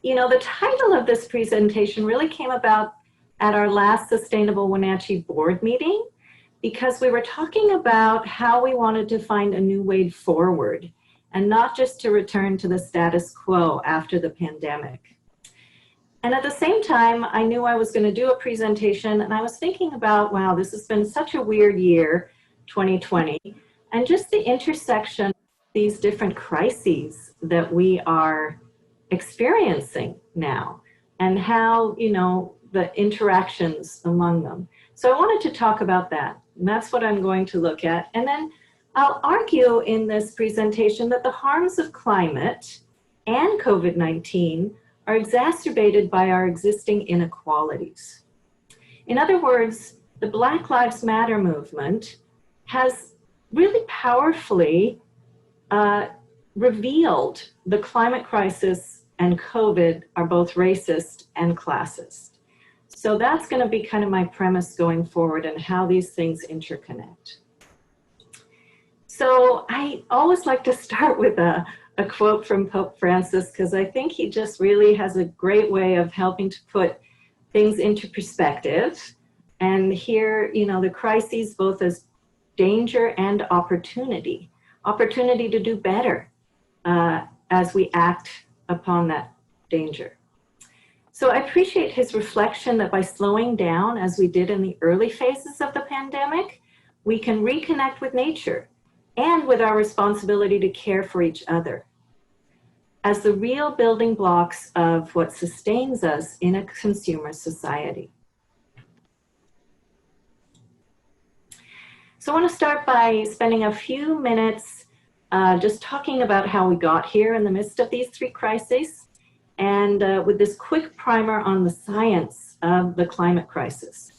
You know, the title of this presentation really came about at our last Sustainable Wenatchee board meeting, because we were talking about how we wanted to find a new way forward and not just to return to the status quo after the pandemic. And at the same time, I knew I was going to do a presentation, and I was thinking about, wow, this has been such a weird year, 2020, and just the intersection of these different crises that we are experiencing now, and how, you know, the interactions among them. So I wanted to talk about that, and that's what I'm going to look at. And then I'll argue in this presentation that the harms of climate and COVID-19 are exacerbated by our existing inequalities. In other words, the Black Lives Matter movement has really powerfully revealed the climate crisis and COVID are both racist and classist. So that's going to be kind of my premise going forward and how these things interconnect. So I always like to start with a quote from Pope Francis, because I think he just really has a great way of helping to put things into perspective. And here, you know, the crises both as danger and opportunity to do better as we act upon that danger. So I appreciate his reflection that by slowing down, as we did in the early phases of the pandemic, we can reconnect with nature and with our responsibility to care for each other as the real building blocks of what sustains us in a consumer society. So I want to start by spending a few minutes just talking about how we got here in the midst of these three crises, and with this quick primer on the science of the climate crisis.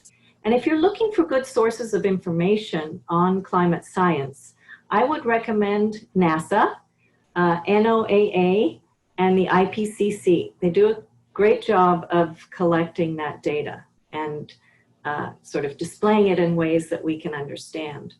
And if you're looking for good sources of information on climate science, I would recommend NASA, NOAA, and the IPCC. They do a great job of collecting that data and sort of displaying it in ways that we can understand.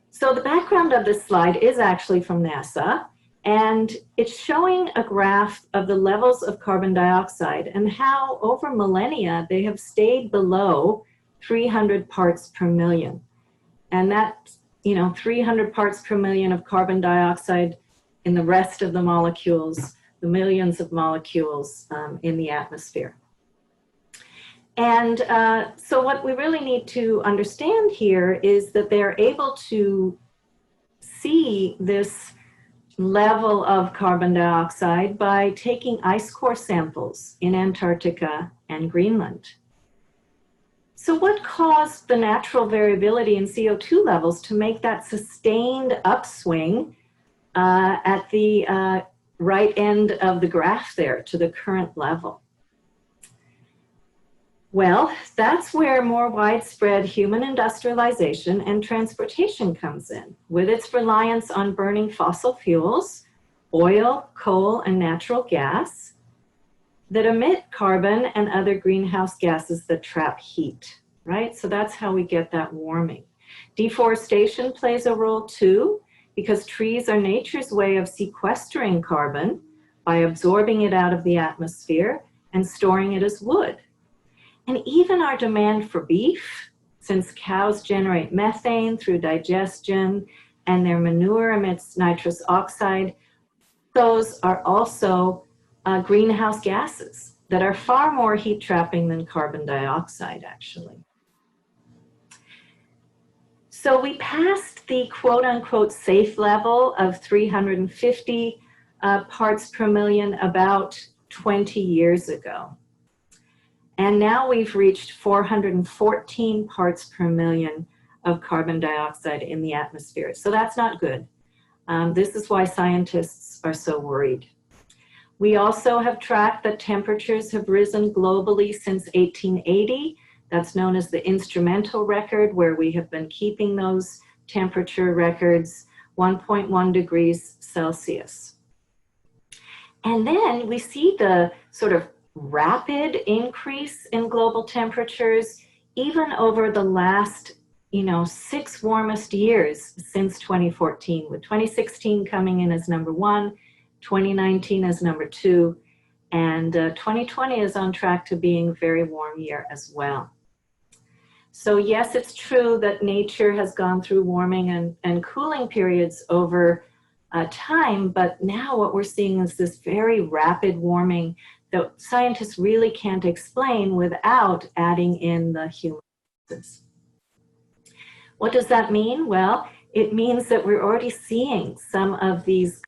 So the background of this slide is actually from NASA, and it's showing a graph of the levels of carbon dioxide and how over millennia they have stayed below 300 parts per million. And that's, you know, 300 parts per million of carbon dioxide in the rest of the molecules, the millions of molecules in the atmosphere. And so what we really need to understand here is that they're able to see this level of carbon dioxide by taking ice core samples in Antarctica and Greenland. So what caused the natural variability in CO2 levels to make that sustained upswing at the right end of the graph there to the current level? Well, that's where more widespread human industrialization and transportation comes in, with its reliance on burning fossil fuels, oil, coal, and natural gas that emit carbon and other greenhouse gases that trap heat, right? So that's how we get that warming. Deforestation plays a role too, because trees are nature's way of sequestering carbon by absorbing it out of the atmosphere and storing it as wood. And even our demand for beef, since cows generate methane through digestion and their manure emits nitrous oxide, those are also greenhouse gases that are far more heat trapping than carbon dioxide, actually. So we passed the quote unquote safe level of 350 parts per million about 20 years ago. And now we've reached 414 parts per million of carbon dioxide in the atmosphere. So that's not good. This is why scientists are so worried. We also have tracked that temperatures have risen globally since 1880. That's known as the instrumental record, where we have been keeping those temperature records, 1.1 degrees Celsius. And then we see the sort of rapid increase in global temperatures even over the last, 6 warmest years since 2014, with 2016 coming in as number 1, 2019 as number 2, And 2020 is on track to being a very warm year as well. So yes, it's true that nature has gone through warming and cooling periods over time, but now what we're seeing is this very rapid warming that scientists really can't explain without adding in the humans. What does that mean? Well, it means that we're already seeing some of these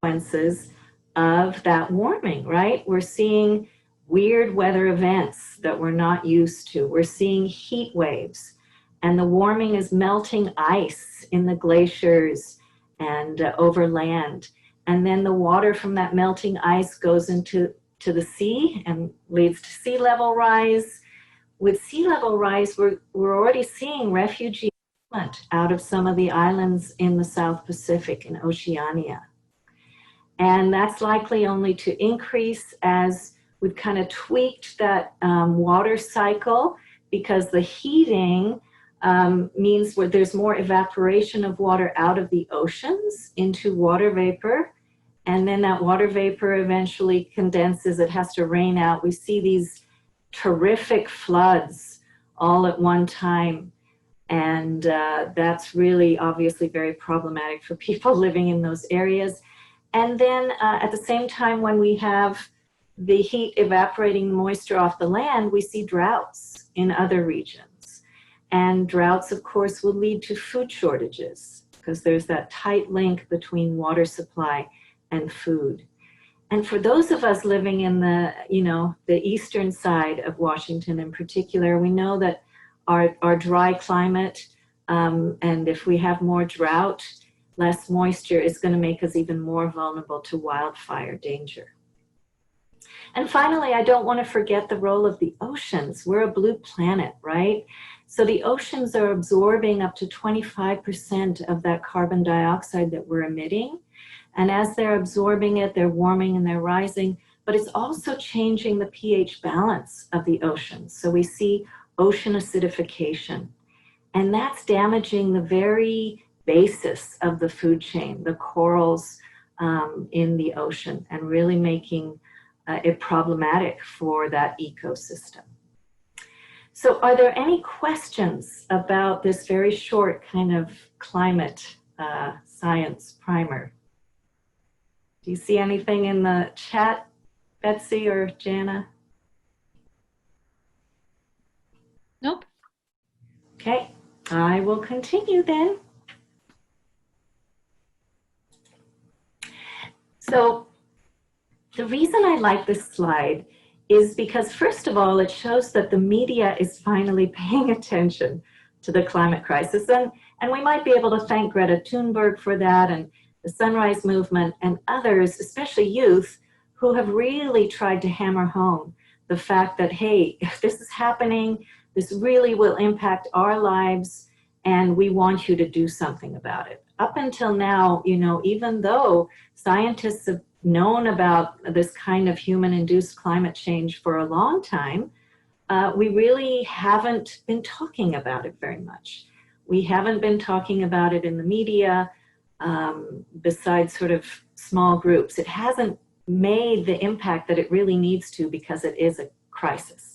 consequences of that warming, right? We're seeing weird weather events that we're not used to. We're seeing heat waves, and the warming is melting ice in the glaciers and over land. And then the water from that melting ice goes into the sea and leads to sea level rise. With sea level rise, we're already seeing refugee out of some of the islands in the South Pacific and Oceania. And that's likely only to increase as we've kind of tweaked that water cycle, because the heating means where there's more evaporation of water out of the oceans into water vapor. And then that water vapor eventually condenses, it has to rain out. We see these terrific floods all at one time. And that's really obviously very problematic for people living in those areas. And then at the same time, when we have the heat evaporating moisture off the land, we see droughts in other regions. And droughts, of course, will lead to food shortages, because there's that tight link between water supply and food. And for those of us living in the, the eastern side of Washington in particular, we know that our dry climate, and if we have more drought, less moisture, is going to make us even more vulnerable to wildfire danger. And finally, I don't want to forget the role of the oceans. We're a blue planet, right? So the oceans are absorbing up to 25% of that carbon dioxide that we're emitting. And as they're absorbing it, they're warming and they're rising, but it's also changing the pH balance of the oceans. So we see ocean acidification, and that's damaging the very basis of the food chain, the corals in the ocean, and really making it problematic for that ecosystem. So are there any questions about this very short kind of climate science primer? Do you see anything in the chat, Betsy or Jana? Nope. Okay, I will continue then. So the reason I like this slide is because, first of all, it shows that the media is finally paying attention to the climate crisis. And we might be able to thank Greta Thunberg for that, and the Sunrise Movement and others, especially youth, who have really tried to hammer home the fact that, hey, if this is happening, this really will impact our lives, and we want you to do something about it. Up until now, even though scientists have known about this kind of human-induced climate change for a long time, we really haven't been talking about it very much. We haven't been talking about it in the media, besides sort of small groups. It hasn't made the impact that it really needs to, because it is a crisis.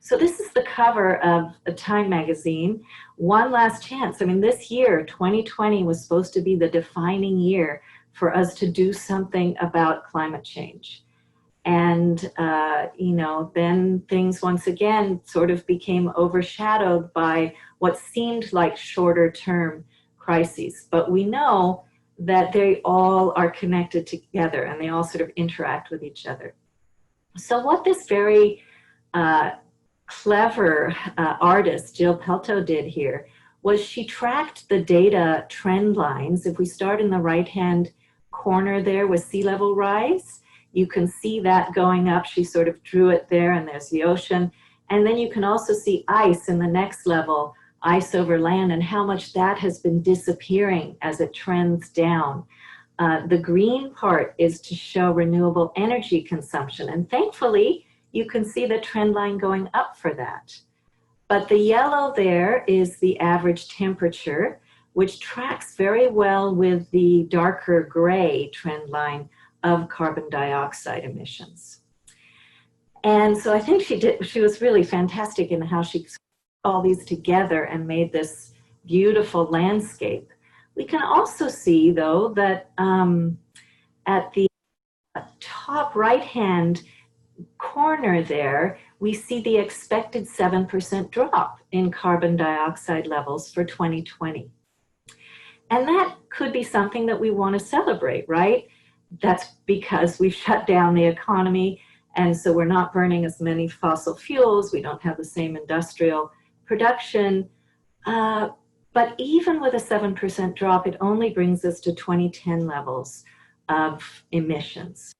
So this is the cover of a Time magazine, One Last Chance. I mean, this year, 2020, was supposed to be the defining year for us to do something about climate change. And, then things once again sort of became overshadowed by what seemed like shorter term crises. But we know that they all are connected together, and they all sort of interact with each other. So what this very clever artist, Jill Pelto, did here was she tracked the data trend lines. If we start in the right-hand corner there with sea level rise, you can see that going up. She sort of drew it there, and there's the ocean. And then you can also see ice in the next level, ice over land, and how much that has been disappearing as it trends down. The green part is to show renewable energy consumption. And thankfully, you can see the trend line going up for that. But the yellow there is the average temperature, which tracks very well with the darker gray trend line of carbon dioxide emissions. And so I think she was really fantastic in how she put all these together and made this beautiful landscape. We can also see, though, that at the top right-hand corner there, we see the expected 7% drop in carbon dioxide levels for 2020. And that could be something that we want to celebrate, right? That's because we've shut down the economy, and so we're not burning as many fossil fuels. We don't have the same industrial production. But even with a 7% drop, it only brings us to 2010 levels of emissions.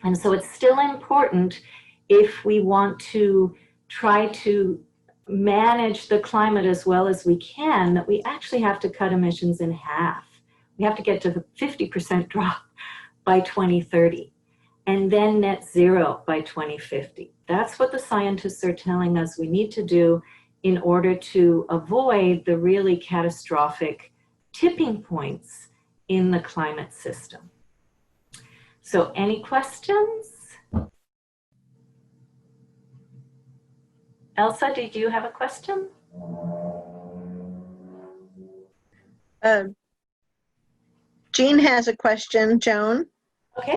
And so it's still important, if we want to try to manage the climate as well as we can, that we actually have to cut emissions in half. We have to get to the 50% drop by 2030, and then net zero by 2050. That's what the scientists are telling us we need to do in order to avoid the really catastrophic tipping points in the climate system. So any questions? Elsa, did you have a question? Jean has a question, Joan. Okay.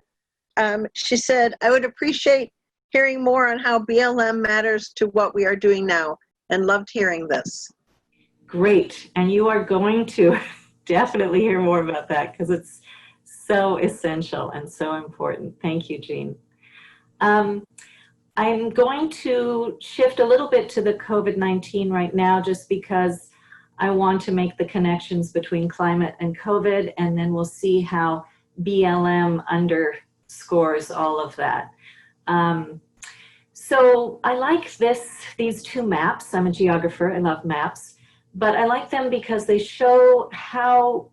She said, I would appreciate hearing more on how BLM matters to what we are doing now, and loved hearing this. Great, and you are going to definitely hear more about that because it's so essential and so important. Thank you, Jean. I'm going to shift a little bit to the COVID-19 right now, just because I want to make the connections between climate and COVID, and then we'll see how BLM underscores all of that. So I like these two maps. I'm a geographer, I love maps, but I like them because they show how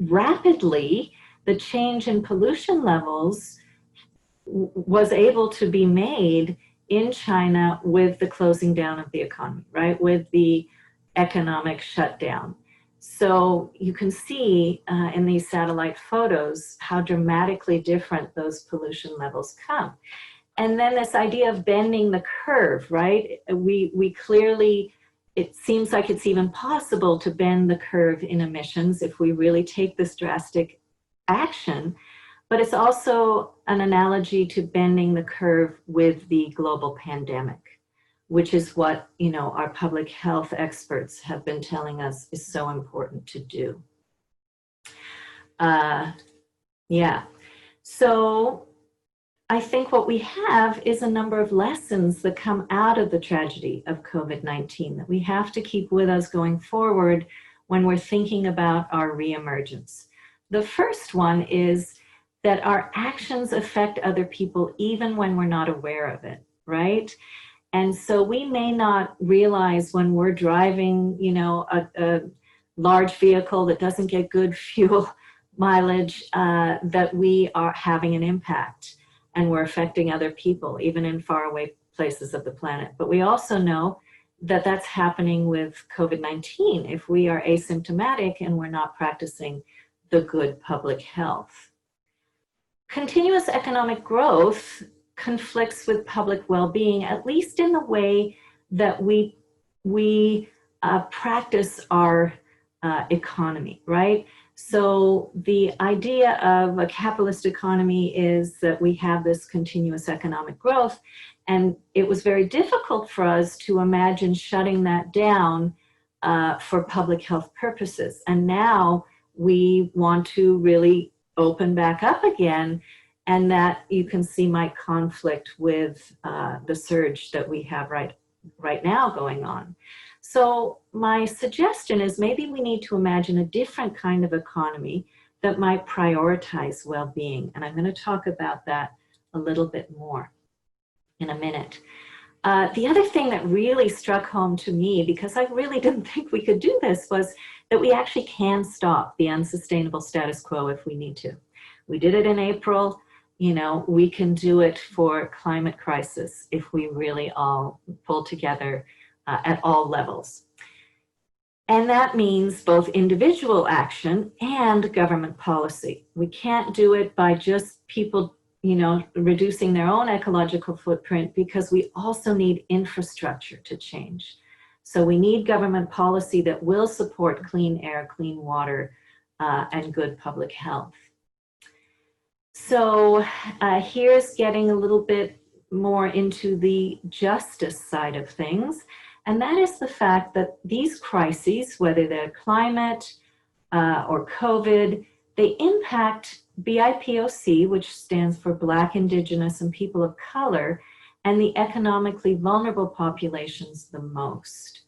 rapidly the change in pollution levels was able to be made in China with the closing down of the economy, right? With the economic shutdown. So you can see in these satellite photos how dramatically different those pollution levels come. And then this idea of bending the curve, right? We clearly, it seems like it's even possible to bend the curve in emissions if we really take this drastic action. But it's also an analogy to bending the curve with the global pandemic, which is what, you know, our public health experts have been telling us is so important to do. Yeah, so I think what we have is a number of lessons that come out of the tragedy of COVID-19 that we have to keep with us going forward when we're thinking about our reemergence. The first one is that our actions affect other people even when we're not aware of it, right? And so we may not realize when we're driving, you know, a large vehicle that doesn't get good fuel mileage, that we are having an impact and we're affecting other people, even in faraway places of the planet. But we also know that that's happening with COVID-19 if we are asymptomatic and we're not practicing the good public health. Continuous economic growth conflicts with public well-being, at least in the way that we practice our economy, right? So the idea of a capitalist economy is that we have this continuous economic growth, and it was very difficult for us to imagine shutting that down for public health purposes. And now we want to really open back up again, and that you can see might conflict with the surge that we have right now going on. So my suggestion is maybe we need to imagine a different kind of economy that might prioritize well-being, and I'm going to talk about that a little bit more in a minute. The other thing that really struck home to me, because I really didn't think we could do this, was that we actually can stop the unsustainable status quo if we need to. We did it in April. You know, we can do it for climate crisis if we really all pull together at all levels. And that means both individual action and government policy. We can't do it by just people reducing their own ecological footprint, because we also need infrastructure to change. So we need government policy that will support clean air, clean water, and good public health. So here's getting a little bit more into the justice side of things. And that is the fact that these crises, whether they're climate or COVID, they impact BIPOC, which stands for Black, Indigenous, and People of Color, and the economically vulnerable populations the most.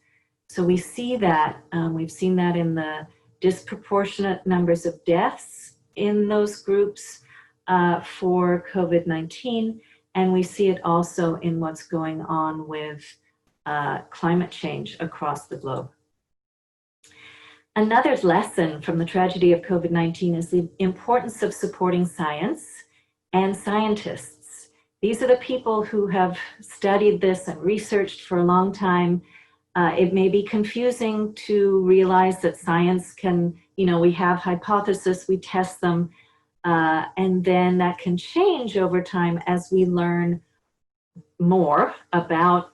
So we see that, we've seen that in the disproportionate numbers of deaths in those groups for COVID-19, and we see it also in what's going on with climate change across the globe. Another lesson from the tragedy of COVID-19 is the importance of supporting science and scientists. These are the people who have studied this and researched for a long time. It may be confusing to realize that science can, we have hypotheses, we test them, and then that can change over time as we learn more about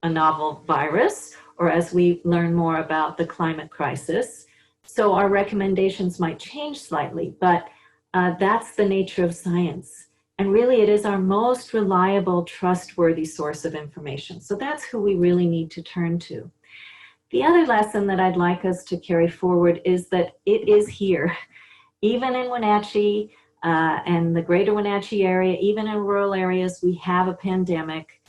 a novel virus, or as we learn more about the climate crisis. So our recommendations might change slightly, but that's the nature of science. And really it is our most reliable, trustworthy source of information. So that's who we really need to turn to. The other lesson that I'd like us to carry forward is that it is here. Even in Wenatchee and the greater Wenatchee area, even in rural areas, we have a pandemic.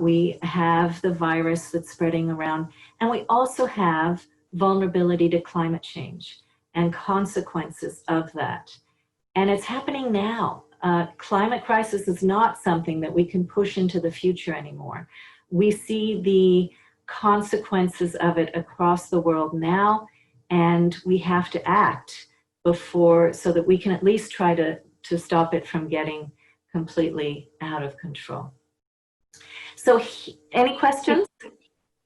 We have the virus that's spreading around, and we also have vulnerability to climate change and consequences of that. And it's happening now. Climate crisis is not something that we can push into the future anymore. We see the consequences of it across the world now, and we have to act before, so that we can at least try to stop it from getting completely out of control. So any questions?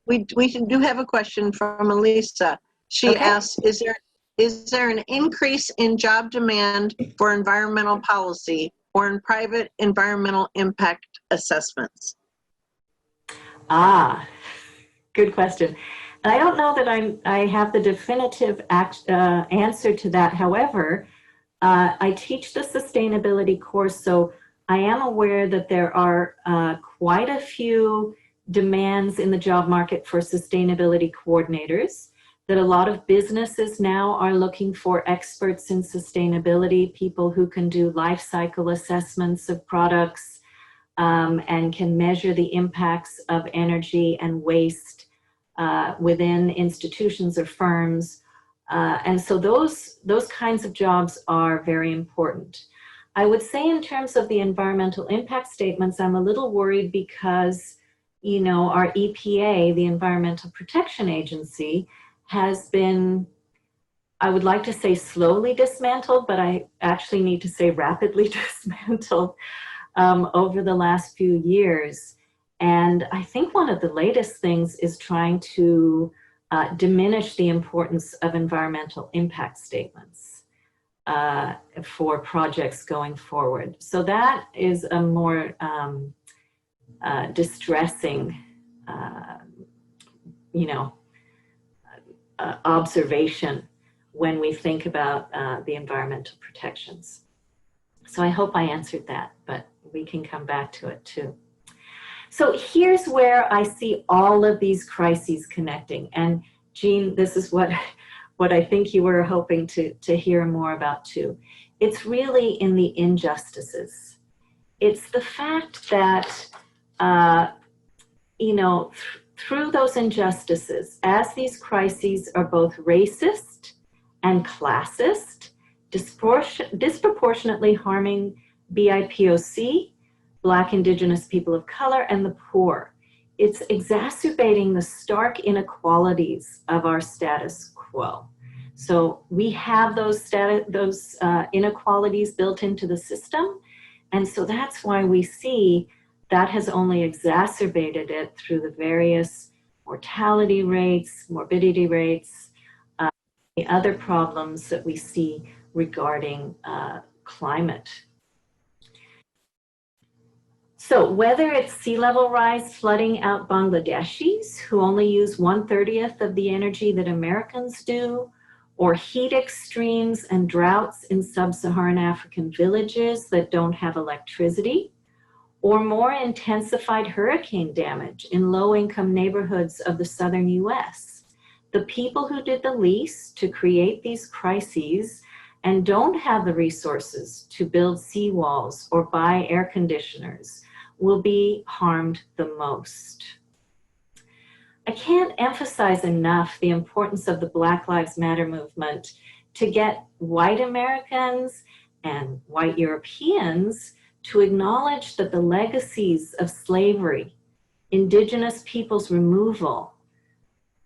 We do have a question from Elisa. She asks, is there an increase in job demand for environmental policy or in private environmental impact assessments? Good question. I don't know that I have the definitive answer to that. However, I teach the sustainability course, so I am aware that there are quite a few demands in the job market for sustainability coordinators, that a lot of businesses now are looking for experts in sustainability, people who can do life cycle assessments of products and can measure the impacts of energy and waste within institutions or firms. And so those kinds of jobs are very important. I would say in terms of the environmental impact statements, I'm a little worried because, our EPA, the Environmental Protection Agency, has been, I would like to say slowly dismantled, but I actually need to say rapidly dismantled over the last few years. And I think one of the latest things is trying to diminish the importance of environmental impact statements for projects going forward. So that is a more distressing, observation when we think about the environmental protections. So I hope I answered that, but we can come back to it too. So here's where I see all of these crises connecting. And Jean, this is what I think you were hoping to hear more about too. It's really in the injustices. It's the fact that, through those injustices, as these crises are both racist and classist, disproportionately harming BIPOC, Black, Indigenous, people of color, and the poor. It's exacerbating the stark inequalities of our status quo. So we have those inequalities built into the system, and so that's why we see that has only exacerbated it through the various mortality rates, morbidity rates, the other problems that we see regarding climate. So whether it's sea level rise flooding out Bangladeshis who only use 1/30 of the energy that Americans do, or heat extremes and droughts in sub-Saharan African villages that don't have electricity, or more intensified hurricane damage in low-income neighborhoods of the southern US, the people who did the least to create these crises and don't have the resources to build seawalls or buy air conditioners will be harmed the most. I can't emphasize enough the importance of the Black Lives Matter movement to get white Americans and white Europeans to acknowledge that the legacies of slavery, indigenous peoples' removal,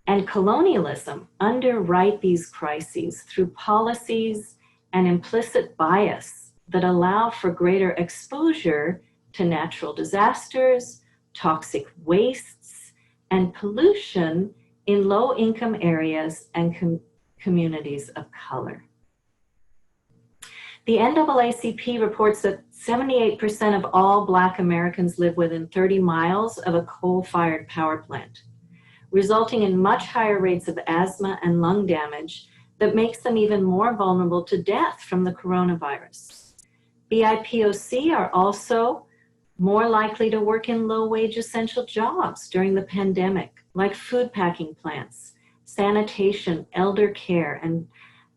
and colonialism underwrite these crises through policies and implicit bias that allow for greater exposure to natural disasters, toxic wastes, and pollution in low-income areas and communities of color. The NAACP reports that 78% of all Black Americans live within 30 miles of a coal-fired power plant, resulting in much higher rates of asthma and lung damage that makes them even more vulnerable to death from the coronavirus. BIPOC are also more likely to work in low-wage essential jobs during the pandemic, like food packing plants, sanitation, elder care,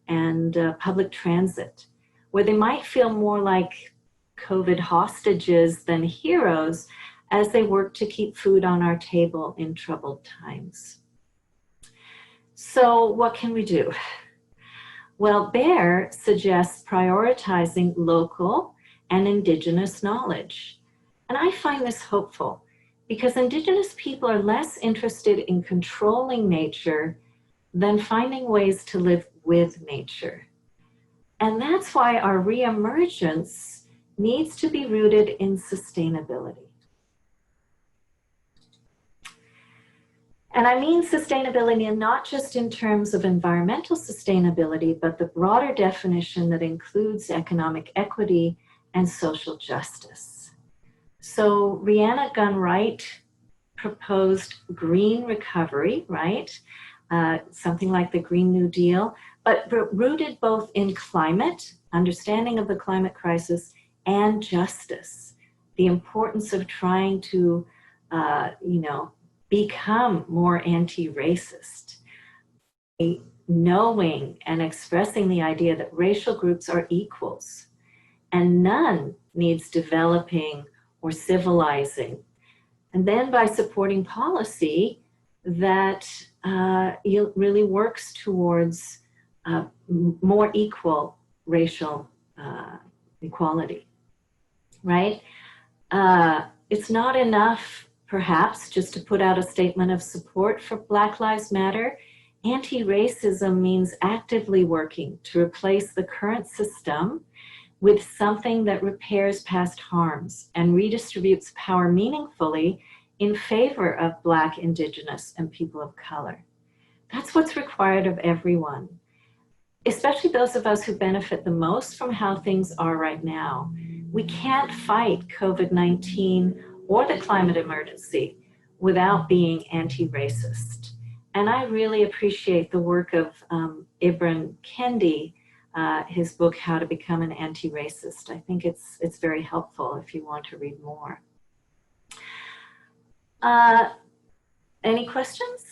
and public transit, where they might feel more like COVID hostages than heroes as they work to keep food on our table in troubled times. So what can we do? Well, BEAR suggests prioritizing local and indigenous knowledge. And I find this hopeful because indigenous people are less interested in controlling nature than finding ways to live with nature. And that's why our reemergence needs to be rooted in sustainability. And I mean sustainability, and not just in terms of environmental sustainability, but the broader definition that includes economic equity and social justice. So Rhianna Gunn-Wright proposed green recovery, right? Something like the Green New Deal, but rooted both in climate, understanding of the climate crisis, and justice, the importance of trying to, become more anti-racist, knowing and expressing the idea that racial groups are equals and none needs developing or civilizing. And then by supporting policy that really works towards more equal racial equality, right? It's not enough, perhaps, just to put out a statement of support for Black Lives Matter. Anti-racism means actively working to replace the current system with something that repairs past harms and redistributes power meaningfully in favor of Black, Indigenous, and people of color. That's what's required of everyone, especially those of us who benefit the most from how things are right now. We can't fight COVID-19 or the climate emergency without being anti-racist. And I really appreciate the work of Ibram Kendi, his book, How to Become an Anti-Racist. I think it's very helpful if you want to read more. Any questions?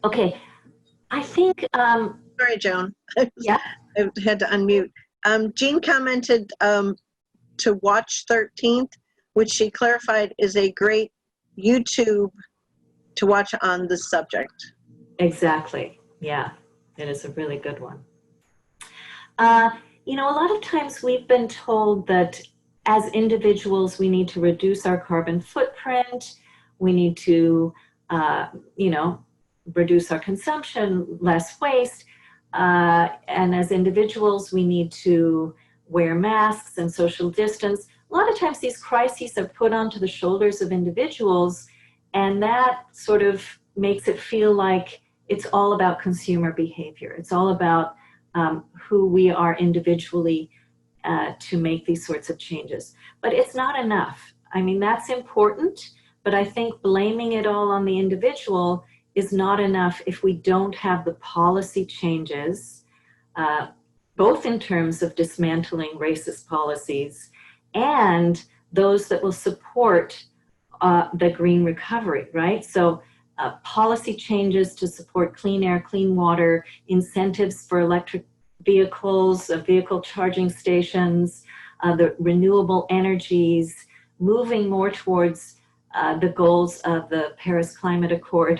Okay, I think... Sorry, Joan. Yeah. I had to unmute. Jean commented to watch 13th, which she clarified is a great YouTube to watch on this subject. Exactly. Yeah, it is a really good one. A lot of times we've been told that as individuals, we need to reduce our carbon footprint. We need to, reduce our consumption, less waste. And as individuals, we need to wear masks and social distance. A lot of times these crises are put onto the shoulders of individuals, and that sort of makes it feel like it's all about consumer behavior. It's all about who we are individually to make these sorts of changes. But it's not enough. I mean, that's important, but I think blaming it all on the individual is not enough if we don't have the policy changes, both in terms of dismantling racist policies and those that will support the green recovery, right? So policy changes to support clean air, clean water, incentives for electric vehicles, vehicle charging stations, the renewable energies, moving more towards the goals of the Paris Climate Accord,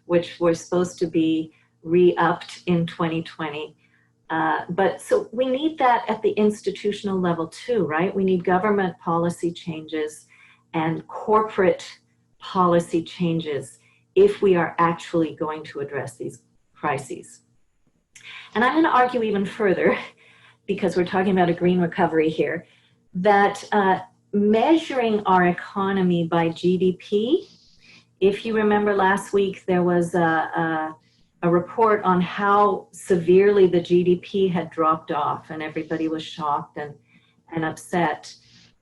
which were supposed to be re-upped in 2020. But so we need that at the institutional level too, right? We need government policy changes and corporate policy changes if we are actually going to address these crises. And I'm going to argue even further, because we're talking about a green recovery here, that measuring our economy by GDP, if you remember last week, there was a report on how severely the GDP had dropped off, and everybody was shocked and upset.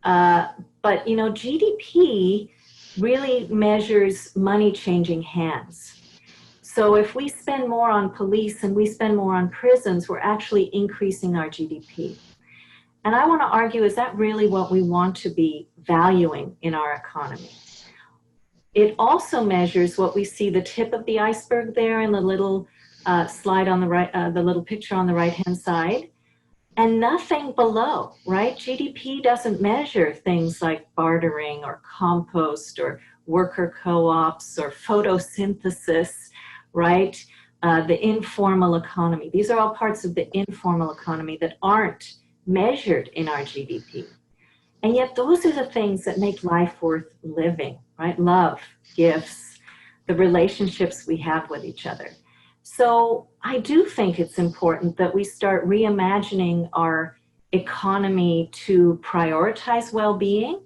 But, you know, GDP really measures money changing hands. So if we spend more on police and we spend more on prisons, we're actually increasing our GDP. And I want to argue, is that really what we want to be valuing in our economy? It also measures what we see, the tip of the iceberg there in the little slide on the right, the little picture on the right-hand side, and nothing below, right? GDP doesn't measure things like bartering or compost or worker co-ops or photosynthesis, right? The informal economy. These are all parts of the informal economy that aren't measured in our GDP. And yet those are the things that make life worth living, right? Love, gifts, the relationships we have with each other. So I do think it's important that we start reimagining our economy to prioritize well-being,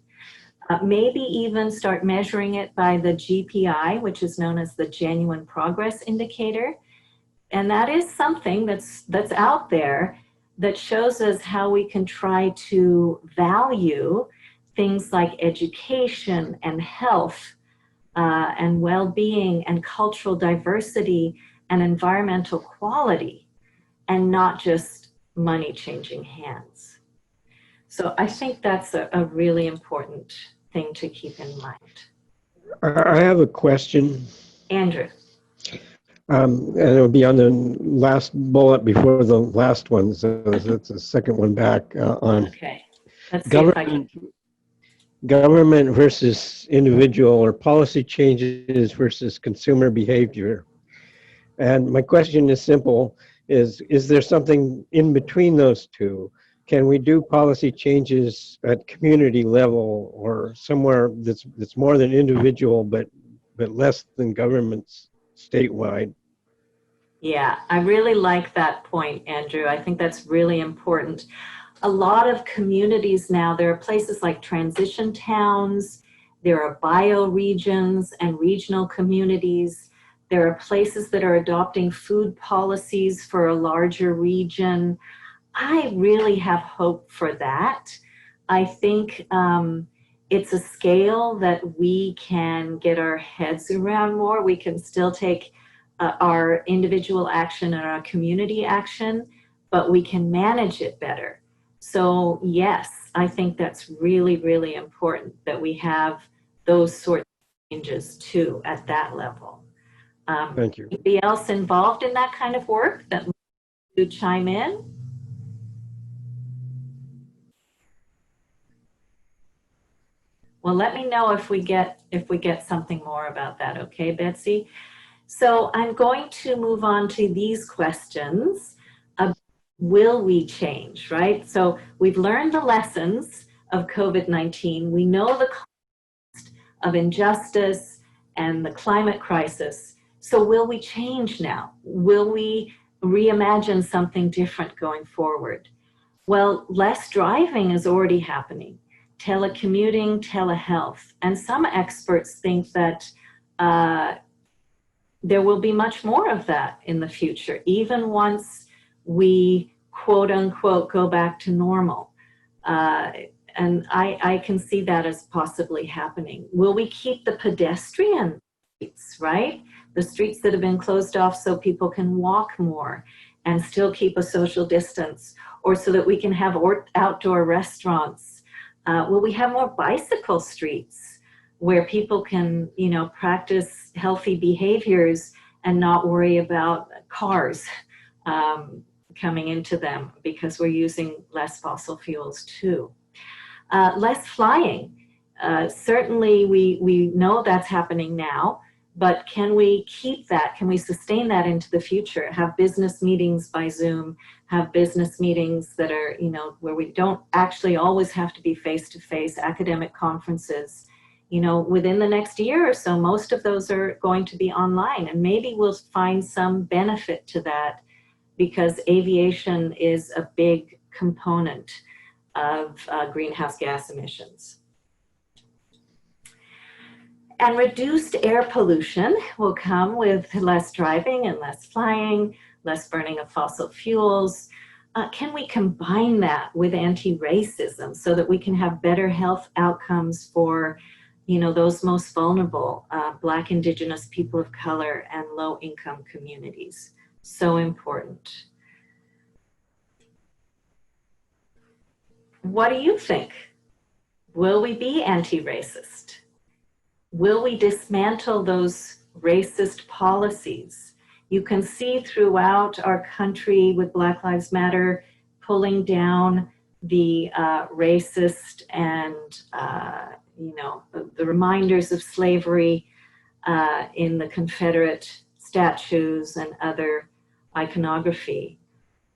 maybe even start measuring it by the GPI, which is known as the Genuine Progress Indicator. And that is something that's out there that shows us how we can try to value things like education and health and well-being and cultural diversity and environmental quality, and not just money changing hands. So I think that's a really important thing to keep in mind. I have a question. Andrew. And it'll be on the last bullet before the last one, so that's the second one back on Okay. Let's see if I can. Government versus individual, or policy changes versus consumer behavior. And my question is simple, is there something in between those two? Can we do policy changes at community level or somewhere that's more than individual but less than governments statewide? Yeah, I really like that point, Andrew. I think that's really important. A lot of communities now, there are places like transition towns, there are bioregions and regional communities. There are places that are adopting food policies for a larger region. I really have hope for that. I think it's a scale that we can get our heads around more. We can still take our individual action and our community action, but we can manage it better. So yes, I think that's really, really important that we have those sorts of changes too at that level. Thank you. Anybody else involved in that kind of work that would chime in? Well, let me know if we get something more about that, okay, Betsy? So I'm going to move on to these questions. Will we change, right? So we've learned the lessons of COVID-19. We know the cost of injustice and the climate crisis. So will we change now? Will we reimagine something different going forward? Well, less driving is already happening. Telecommuting, telehealth. And some experts think that there will be much more of that in the future, even once we quote unquote go back to normal. And I can see that as possibly happening. Will we keep the pedestrian streets, right? The streets that have been closed off so people can walk more and still keep a social distance, or so that we can have outdoor restaurants? Will we have more bicycle streets where people can, you know, practice healthy behaviors and not worry about cars coming into them, because we're using less fossil fuels too? Less flying. Certainly we know that's happening now, but can we keep that? Can we sustain that into the future? Have business meetings by Zoom, have business meetings that are, you know, where we don't actually always have to be face-to-face, academic conferences. You know, within the next year or so, most of those are going to be online, and maybe we'll find some benefit to that, because aviation is a big component of greenhouse gas emissions. And reduced air pollution will come with less driving and less flying, less burning of fossil fuels. Can we combine that with anti-racism so that we can have better health outcomes for, you know, those most vulnerable, Black, Indigenous, people of color, and low-income communities? So important. What do you think? Will we be anti-racist? Will we dismantle those racist policies? You can see throughout our country with Black Lives Matter pulling down the racist and, you know, the reminders of slavery in the Confederate statues and other iconography.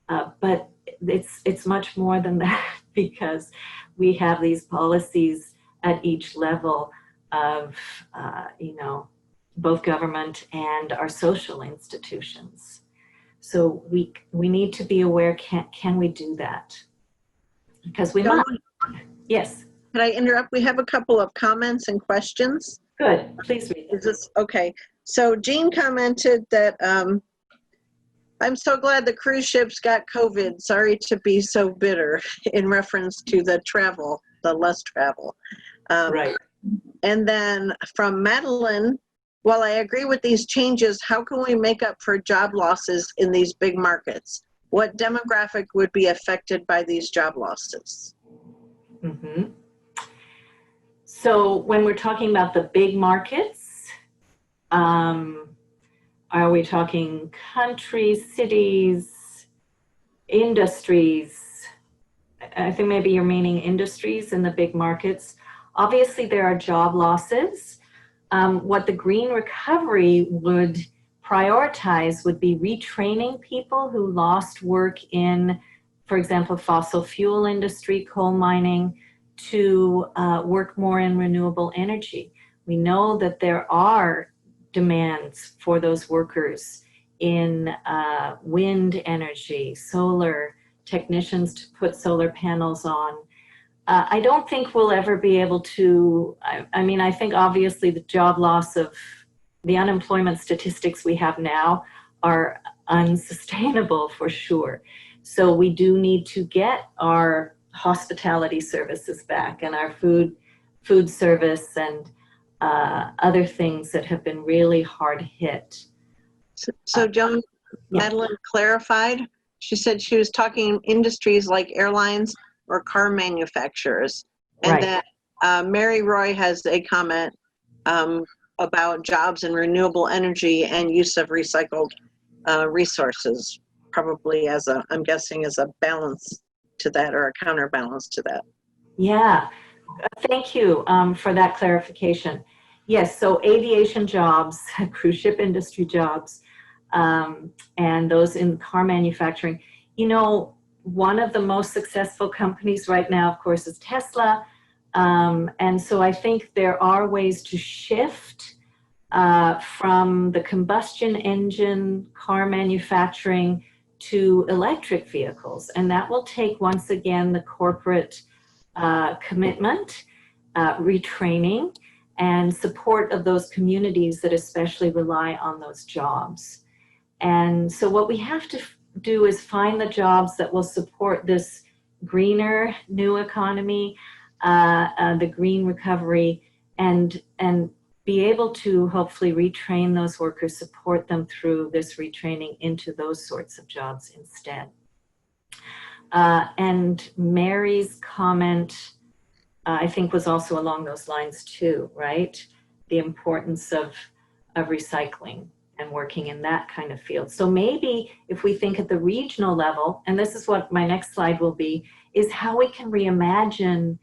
But it's much more than that, because we have these policies at each level of, you know, both government and our social institutions. So we need to be aware, can we do that? Because we Joan, might. Yes. Can I interrupt? We have a couple of comments and questions. Good, please read. Is this okay? So Jean commented that I'm so glad the cruise ships got COVID. Sorry to be so bitter, in reference to the travel, the less travel. Right. And then from Madeline, while I agree with these changes, how can we make up for job losses in these big markets? What demographic would be affected by these job losses? Mm-hmm. So when we're talking about the big markets, are we talking countries, cities, industries? I think maybe you're meaning industries in the big markets. Obviously, there are job losses. What the green recovery would prioritize would be retraining people who lost work in, for example, fossil fuel industry, coal mining, to work more in renewable energy. We know that there are demands for those workers in wind energy, solar, technicians to put solar panels on. I don't think we'll ever be able to, I mean, I think obviously the job loss of the unemployment statistics we have now are unsustainable for sure. So we do need to get our hospitality services back, and our food service and other things that have been really hard hit. So Joan, yeah. Madeline clarified. She said she was talking industries like airlines or car manufacturers. And Right. then Mary Roy has a comment about jobs in renewable energy and use of recycled resources, probably as a, I'm guessing, as a balance to that, or a counterbalance to that. Yeah, thank you for that clarification. Yes, so aviation jobs, cruise ship industry jobs, and those in car manufacturing. You know, one of the most successful companies right now, of course, is Tesla. And so I think there are ways to shift from the combustion engine car manufacturing to electric vehicles. And that will take, once again, the corporate commitment, retraining, and support of those communities that especially rely on those jobs. And so what we have to do is find the jobs that will support this greener new economy, the green recovery, and be able to hopefully retrain those workers, support them through this retraining into those sorts of jobs instead. And Mary's comment, I think, was also along those lines too, right? The importance of recycling and working in that kind of field. So maybe if we think at the regional level, and this is what my next slide will be, is how we can reimagine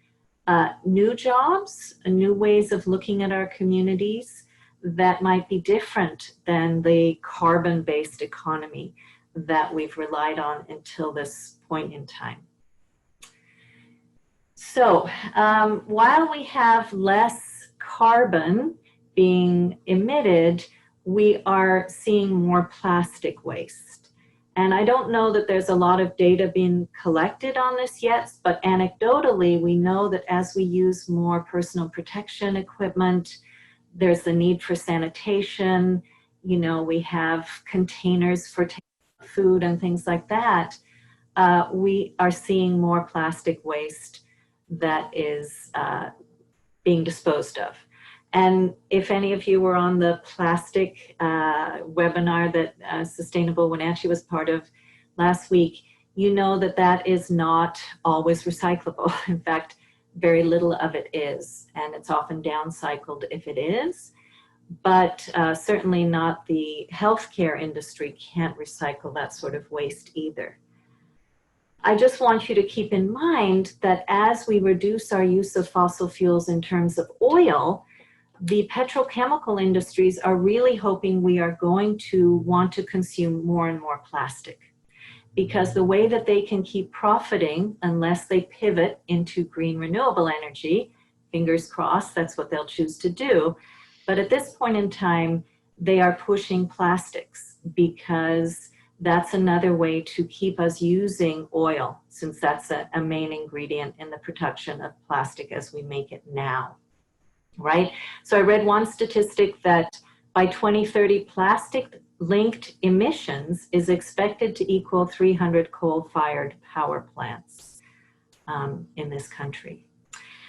new jobs, new ways of looking at our communities that might be different than the carbon-based economy that we've relied on until this point in time. So while we have less carbon being emitted, we are seeing more plastic waste. And I don't know that there's a lot of data being collected on this yet, but anecdotally, we know that as we use more personal protection equipment, there's the need for sanitation. You know, we have containers for food and things like that. We are seeing more plastic waste that is being disposed of. And if any of you were on the plastic webinar that Sustainable Wenatchee was part of last week, you know that that is not always recyclable. In fact, very little of it is, and it's often downcycled if it is. But certainly not the healthcare industry can't recycle that sort of waste either. I just want you to keep in mind that as we reduce our use of fossil fuels in terms of oil, the petrochemical industries are really hoping we are going to want to consume more and more plastic, because the way that they can keep profiting, unless they pivot into green renewable energy, fingers crossed, that's what they'll choose to do. But at this point in time, they are pushing plastics because that's another way to keep us using oil, since that's a main ingredient in the production of plastic as we make it now. Right? So I read one statistic that by 2030, plastic-linked emissions is expected to equal 300 coal-fired power plants in this country.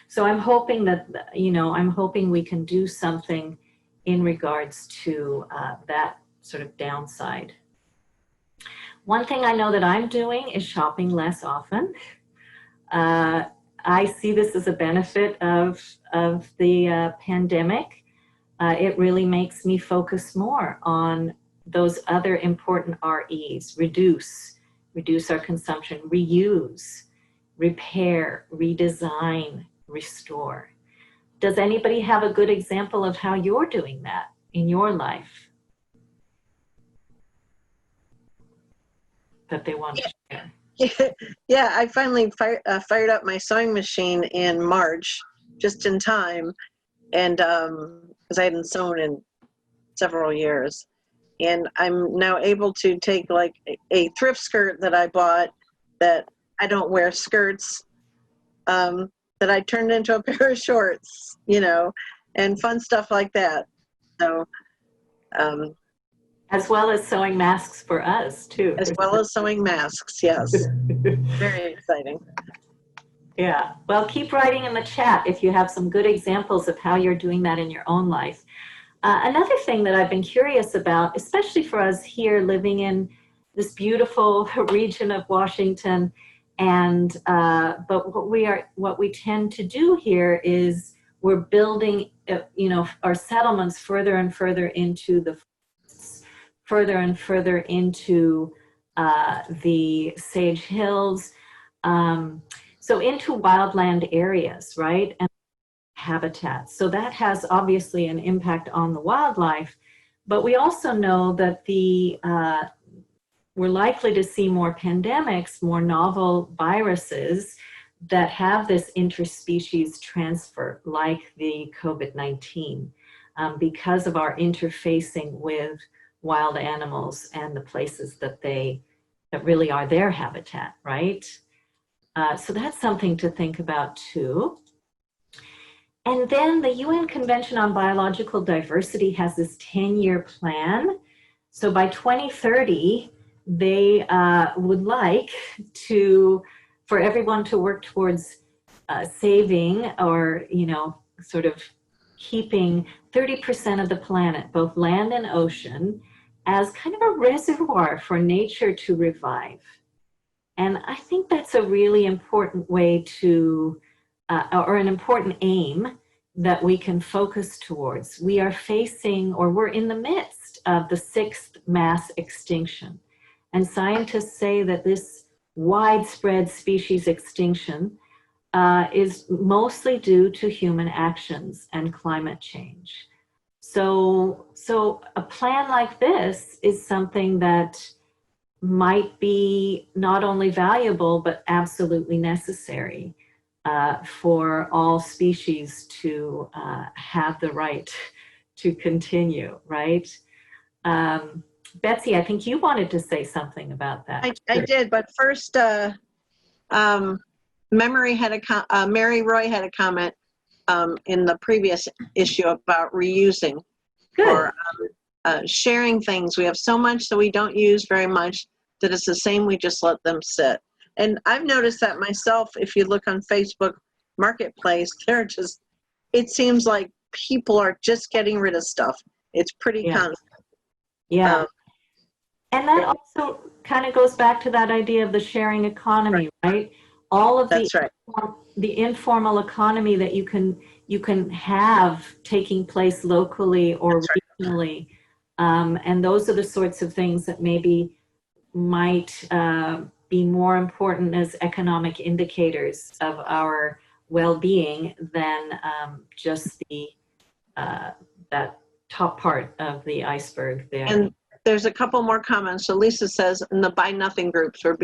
So I'm hoping that, you know, I'm hoping we can do something in regards to that sort of downside. One thing I know that I'm doing is shopping less often. I see this as a benefit of the pandemic. It really makes me focus more on those other important REs: reduce our consumption, reuse, repair, redesign, restore. Does anybody have a good example of how you're doing that in your life that they want to share? Yeah, I finally fired up my sewing machine in March, just in time, and because I hadn't sewn in several years, and I'm now able to take like a thrift skirt that I bought that I don't wear skirts, that I turned into a pair of shorts, you know, and fun stuff like that. So. As well as sewing masks for us, too. As well as sewing masks, yes. Very exciting. Yeah. Well, keep writing in the chat if you have some good examples of how you're doing that in your own life. Another thing that I've been curious about, especially for us here living in this beautiful region of Washington, and but what we tend to do here is we're building, you know, our settlements further and further into the further and further into the Sage Hills, so into wildland areas, right, and habitats. So that has obviously an impact on the wildlife, but we also know that we're likely to see more pandemics, more novel viruses that have this interspecies transfer, like the COVID-19, because of our interfacing with wild animals and the places that really are their habitat, right? So that's something to think about too. And then the UN Convention on Biological Diversity has this 10-year plan. So by 2030, they would like for everyone to work towards saving or, sort of keeping 30% of the planet, both land and ocean, as kind of a reservoir for nature to revive. And I think that's a really important way to, or an important aim that we can focus towards. We are facing, or we're in the midst of the 6th mass extinction. And scientists say that this widespread species extinction is mostly due to human actions and climate change. So a plan like this is something that might be not only valuable, but absolutely necessary for all species to have the right to continue, right? Betsy, I think you wanted to say something about that. I did, but first, Mary Roy had a comment in the previous issue about reusing. Good. Or sharing things. We have so much that we don't use very much that it's the same, we just let them sit. And I've noticed that myself. If you look on Facebook Marketplace, it seems like people are just getting rid of stuff. It's pretty constant. Yeah. And that also kind of goes back to that idea of the sharing economy, right? All of the informal economy that you can have taking place locally or regionally. And those are the sorts of things that maybe might be more important as economic indicators of our well-being than just that top part of the iceberg there. And there's a couple more comments. So Lisa says in the buy nothing groups where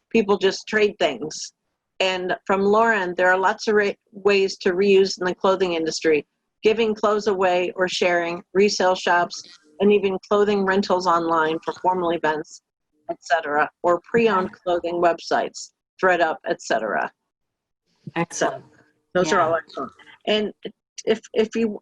people just trade things. And from Lauren, there are lots of ways to reuse in the clothing industry, giving clothes away or sharing, resale shops, and even clothing rentals online for formal events, etc., or pre-owned clothing websites, ThreadUp, etc. Excellent. So those are all excellent. And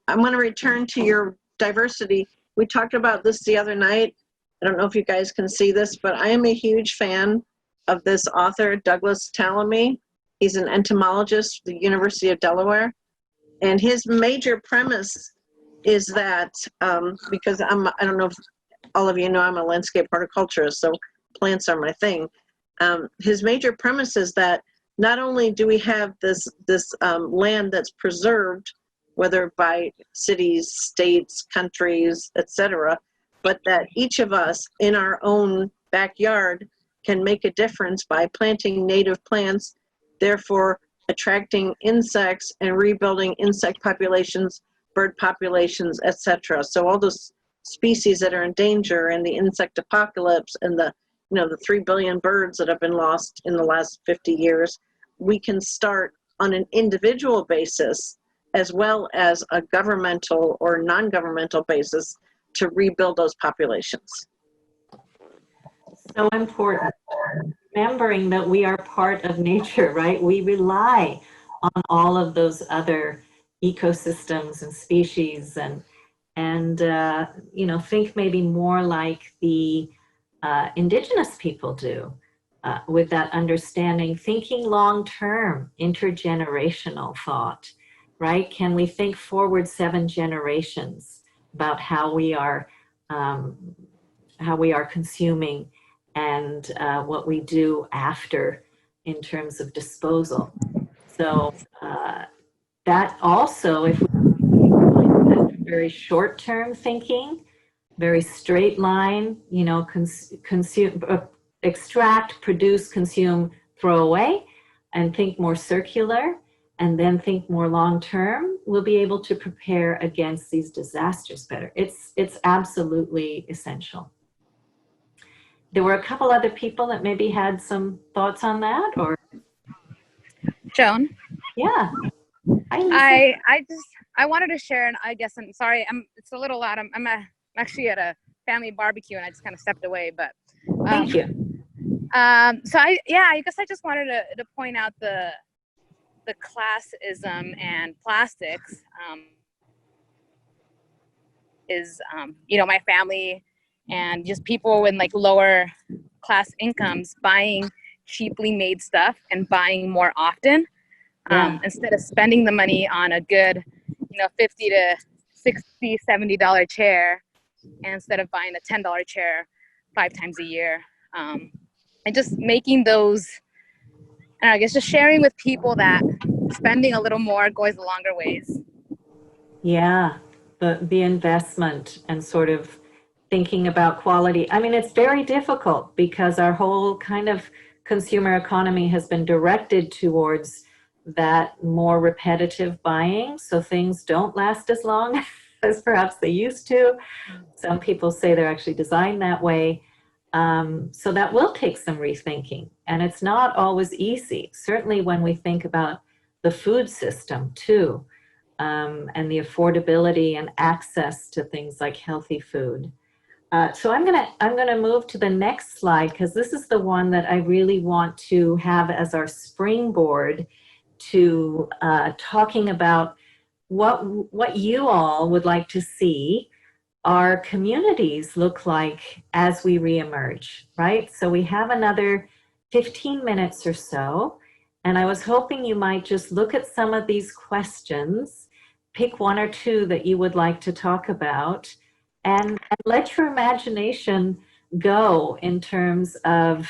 I'm going to return to your diversity. We talked about this the other night. I don't know if you guys can see this, but I am a huge fan of this author, Douglas Tallamy. He's an entomologist at the University of Delaware. And his major premise is that, because I don't know if all of you know, I'm a landscape horticulturist, so plants are my thing. His major premise is that not only do we have this land that's preserved, whether by cities, states, countries, etc., but that each of us in our own backyard can make a difference by planting native plants, therefore attracting insects and rebuilding insect populations, bird populations, etc. So all those species that are in danger and the insect apocalypse and the 3 billion birds that have been lost in the last 50 years, we can start on an individual basis as well as a governmental or non-governmental basis to rebuild those populations. So important. Remembering that we are part of nature, right? We rely on all of those other ecosystems and species and think maybe more like the Indigenous people do with that understanding, thinking long-term, intergenerational thought, right? Can we think forward 7 generations about how we are consuming and what we do after in terms of disposal. So that also, if we very short-term thinking, very straight line, consume, extract, produce, consume, throw away, and think more circular, and then think more long-term, we'll be able to prepare against these disasters better. It's absolutely essential. There were a couple other people that maybe had some thoughts on that, or? Joan? Yeah. Hi, I wanted to share, and I guess I'm sorry, it's a little loud. I'm actually at a family barbecue, and I just kind of stepped away, but. Thank you. So I guess I just wanted to point out the classism and plastics is, my family and just people in like lower class incomes buying cheaply made stuff and buying more often, instead of spending the money on a good, $50 to $60, $70 chair, and instead of buying a $10 chair 5 times a year. And just making those, I guess just sharing with people that spending a little more goes a longer ways. Yeah, the investment and sort of thinking about quality. I mean, it's very difficult because our whole kind of consumer economy has been directed towards that more repetitive buying. So things don't last as long as perhaps they used to. Some people say they're actually designed that way. So that will take some rethinking. And it's not always easy, certainly when we think about the food system too, and the affordability and access to things like healthy food. So I'm gonna move to the next slide because this is the one that I really want to have as our springboard to talking about what you all would like to see our communities look like as we reemerge, right? So we have another 15 minutes or so, and I was hoping you might just look at some of these questions, pick one or two that you would like to talk about, and let your imagination go in terms of,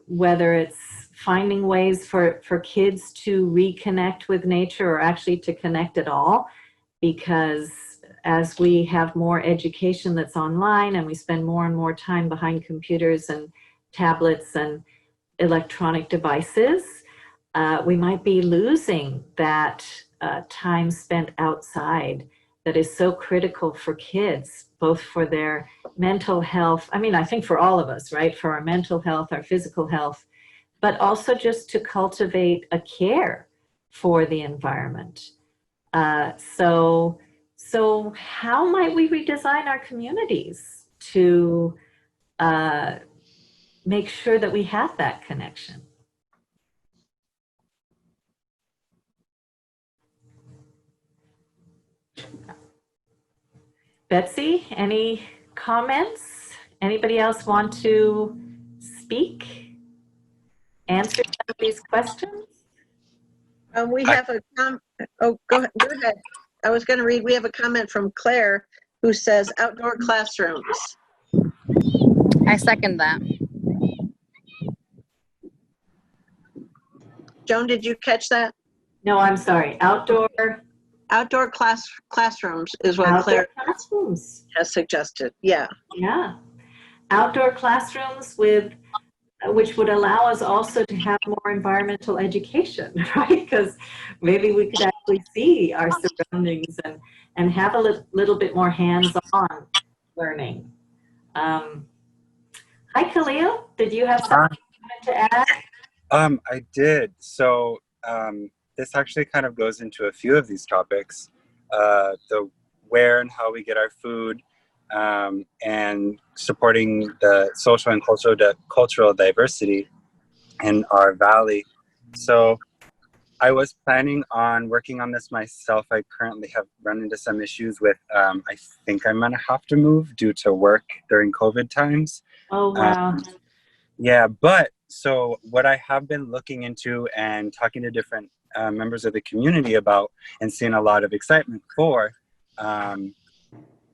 whether it's finding ways for kids to reconnect with nature or actually to connect at all, because as we have more education that's online and we spend more and more time behind computers and tablets and electronic devices, we might be losing that time spent outside that is so critical for kids, both for their mental health. I mean, I think for all of us, right? For our mental health, our physical health, but also just to cultivate a care for the environment. So how might we redesign our communities to make sure that we have that connection? Betsy, any comments? Anybody else want to speak? Answer some of these questions? We have go ahead. I was going to read, we have a comment from Claire who says outdoor classrooms. I second that. Joan, did you catch that? No, I'm sorry. Outdoor classrooms is what Outdoor Claire classrooms. has suggested. Yeah. Yeah. Outdoor classrooms which would allow us also to have more environmental education, right? Because maybe we could actually see our surroundings and have a little bit more hands-on learning. Hi, Khalil. Did you have something you wanted to add? I did. So this actually kind of goes into a few of these topics, the where and how we get our food, and supporting the social and cultural diversity in our valley. So I was planning on working on this myself. I currently have run into some issues with, I think I'm gonna have to move due to work during COVID times. Oh, wow. Yeah, but so what I have been looking into and talking to different members of the community about and seeing a lot of excitement for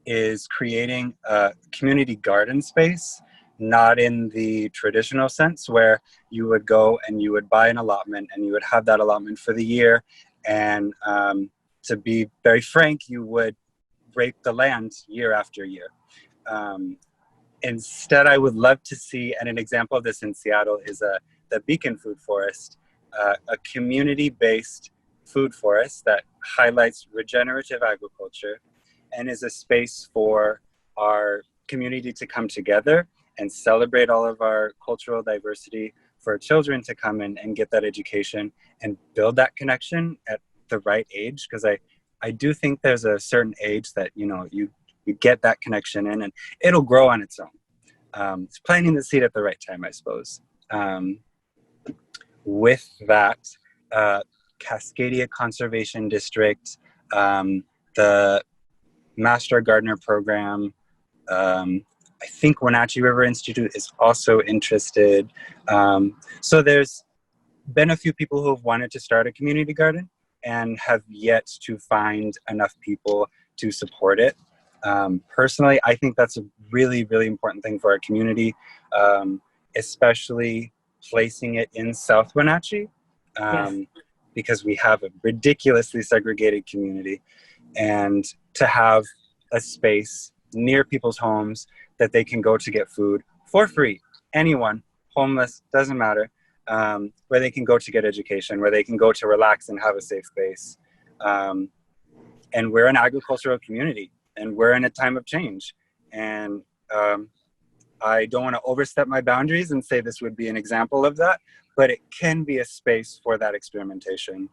is creating a community garden space, not in the traditional sense where you would go and you would buy an allotment and you would have that allotment for the year. And to be very frank, you would rape the land year after year. Instead, I would love to see, and an example of this in Seattle is the Beacon Food Forest, a community-based food forest that highlights regenerative agriculture and is a space for our community to come together and celebrate all of our cultural diversity, for children to come in and get that education and build that connection at the right age. Because I do think there's a certain age that, you get that connection in and it'll grow on its own. It's planting the seed at the right time, I suppose. With that, Cascadia Conservation District, the Master Gardener Program, I think Wenatchee River Institute is also interested. So there's been a few people who have wanted to start a community garden and have yet to find enough people to support it. Personally, I think that's a really, really important thing for our community, especially placing it in South Wenatchee, because we have a ridiculously segregated community, and to have a space near people's homes that they can go to get food for free. Anyone, homeless, doesn't matter, where they can go to get education, where they can go to relax and have a safe space. And we're an agricultural community, and we're in a time of change. And I don't want to overstep my boundaries and say this would be an example of that, but it can be a space for that experimentation.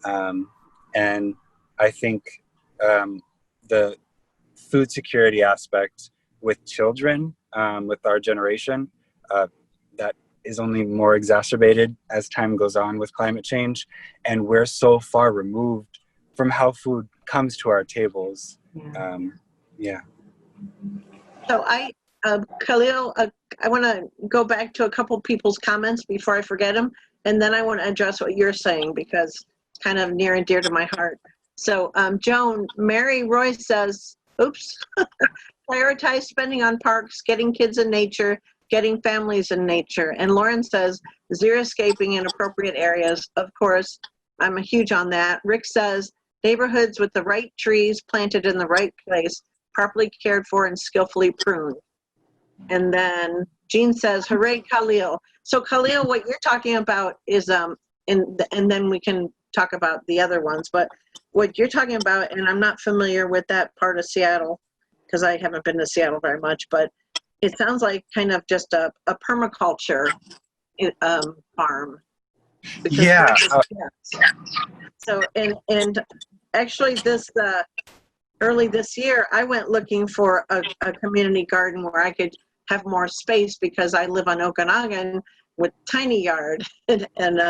And I think the food security aspect with children, with our generation, that is only more exacerbated as time goes on with climate change. And we're so far removed from how food comes to our tables. So Khalil, I want to go back to a couple people's comments before I forget them, and then I want to address what you're saying because it's kind of near and dear to my heart. So Joan, Mary Roy says, oops, prioritize spending on parks, getting kids in nature, getting families in nature. And Lauren says, xeriscaping in appropriate areas. Of course, I'm huge on that. Rick says, neighborhoods with the right trees planted in the right place, properly cared for and skillfully pruned. And then Jean says, hooray, Khalil. So Khalil, what you're talking about is, and then we can talk about the other ones, but what you're talking about, and I'm not familiar with that part of Seattle because I haven't been to Seattle very much, but it sounds like kind of just a permaculture farm. Yeah. So, and actually this, early this year, I went looking for a community garden where I could have more space because I live on Okanagan with tiny yard and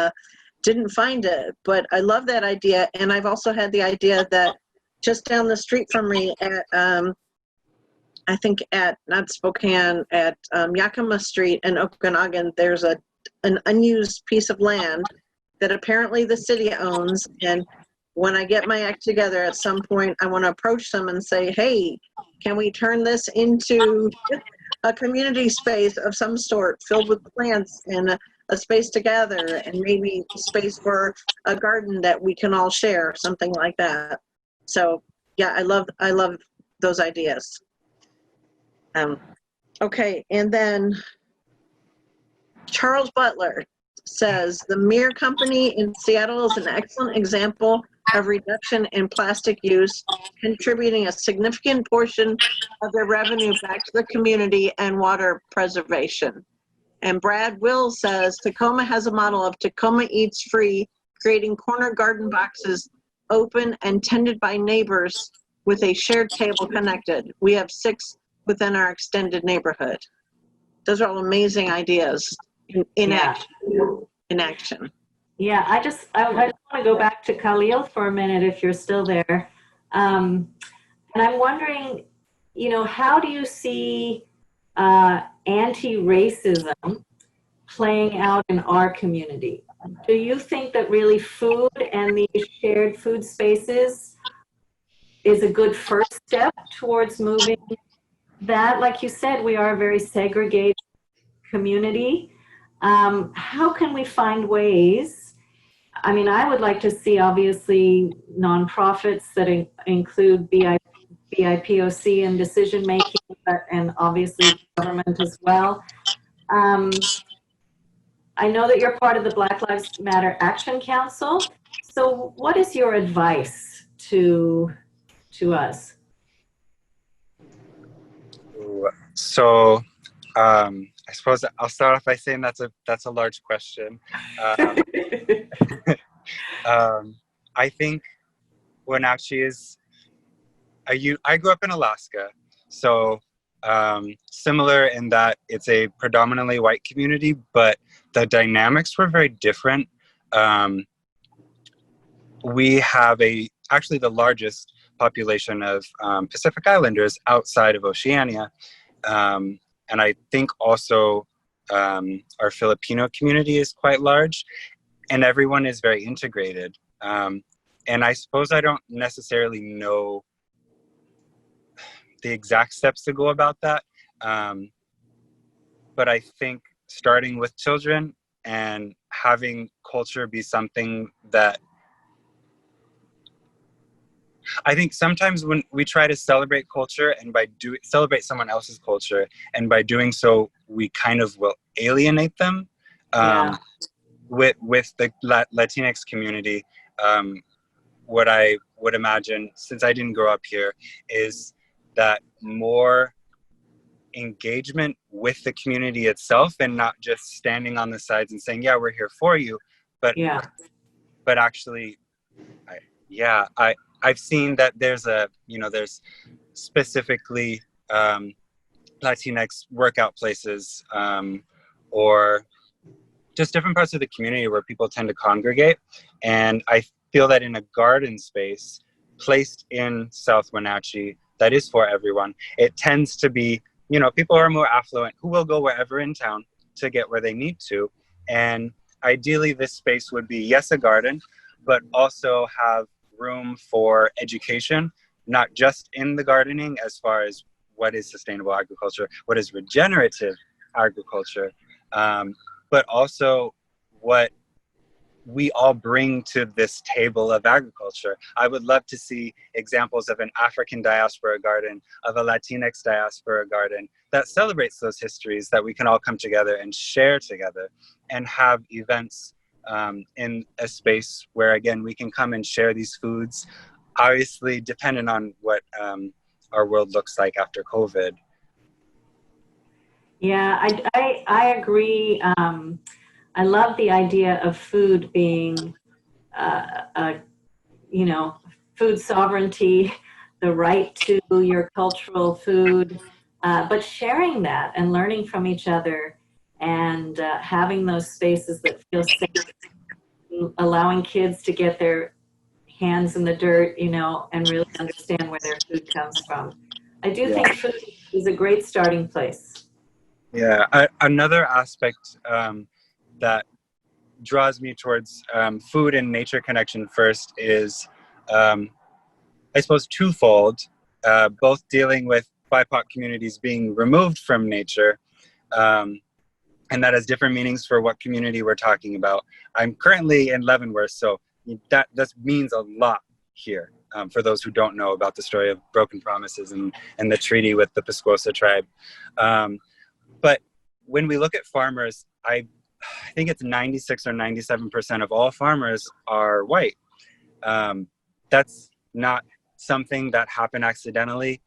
didn't find it. But I love that idea. And I've also had the idea that just down the street from me at, I think at, not Spokane, at Yakima Street in Okanagan, there's an unused piece of land that apparently the city owns. And when I get my act together at some point, I want to approach them and say, hey, can we turn this into a community space of some sort filled with plants and a space to gather and maybe space for a garden that we can all share, something like that. So yeah, I love those ideas. Okay, and then Charles Butler says, the Mir Company in Seattle is an excellent example of reduction in plastic use, contributing a significant portion of their revenue back to the community and water preservation. And Brad Will says, Tacoma has a model of Tacoma Eats Free, creating corner garden boxes open and tended by neighbors with a shared table connected. We have 6 within our extended neighborhood. Those are all amazing ideas in action. Yeah, I just want to go back to Khalil for a minute if you're still there. And I'm wondering, how do you see anti-racism playing out in our community? Do you think that really food and these shared food spaces is a good first step towards moving that? Like you said, we are a very segregated community. How can we find ways? I mean, I would like to see, obviously, nonprofits that include BIPOC in decision making, and obviously government as well. I know that you're part of the Black Lives Matter Action Council. So what is your advice to us? So I suppose I'll start off by saying that's a large question. I think Wenatchee is I grew up in Alaska, so similar in that it's a predominantly white community, but the dynamics were very different. We have actually the largest population of Pacific Islanders outside of Oceania, And I think also our Filipino community is quite large, and everyone is very integrated. And I suppose I don't necessarily know the exact steps to go about that. But I think starting with children and having culture be something that I think sometimes when we try to celebrate culture and celebrate someone else's culture, and by doing so, we kind of will alienate them. With the Latinx community, what I would imagine, since I didn't grow up here, is that more engagement with the community itself, and not just standing on the sides and saying, yeah, we're here for you, but actually, I've seen that there's specifically Latinx workout places, or just different parts of the community where people tend to congregate. And I feel that in a garden space placed in South Wenatchee that is for everyone, it tends to be, people who are more affluent who will go wherever in town to get where they need to. And ideally this space would be, yes, a garden, but also have room for education, not just in the gardening as far as what is sustainable agriculture, what is regenerative agriculture, but also what we all bring to this table of agriculture. I would love to see examples of an African diaspora garden, of a Latinx diaspora garden that celebrates those histories, that we can all come together and share together, and have events in a space where, again, we can come and share these foods, obviously dependent on what our world looks like after COVID. Yeah, I agree. I love the idea of food being, food sovereignty, the right to your cultural food, but sharing that and learning from each other, and having those spaces that feel safe, allowing kids to get their hands in the dirt, and really understand where their food comes from. I do think food is a great starting place. Yeah, another aspect that draws me towards food and nature connection first is, I suppose, twofold, both dealing with BIPOC communities being removed from nature, and that has different meanings for what community we're talking about. I'm currently in Leavenworth, so that means a lot here, for those who don't know about the story of broken promises and the treaty with the Piscosa tribe. But when we look at farmers, I think it's 96 or 97% of all farmers are white. That's not something that happened accidentally.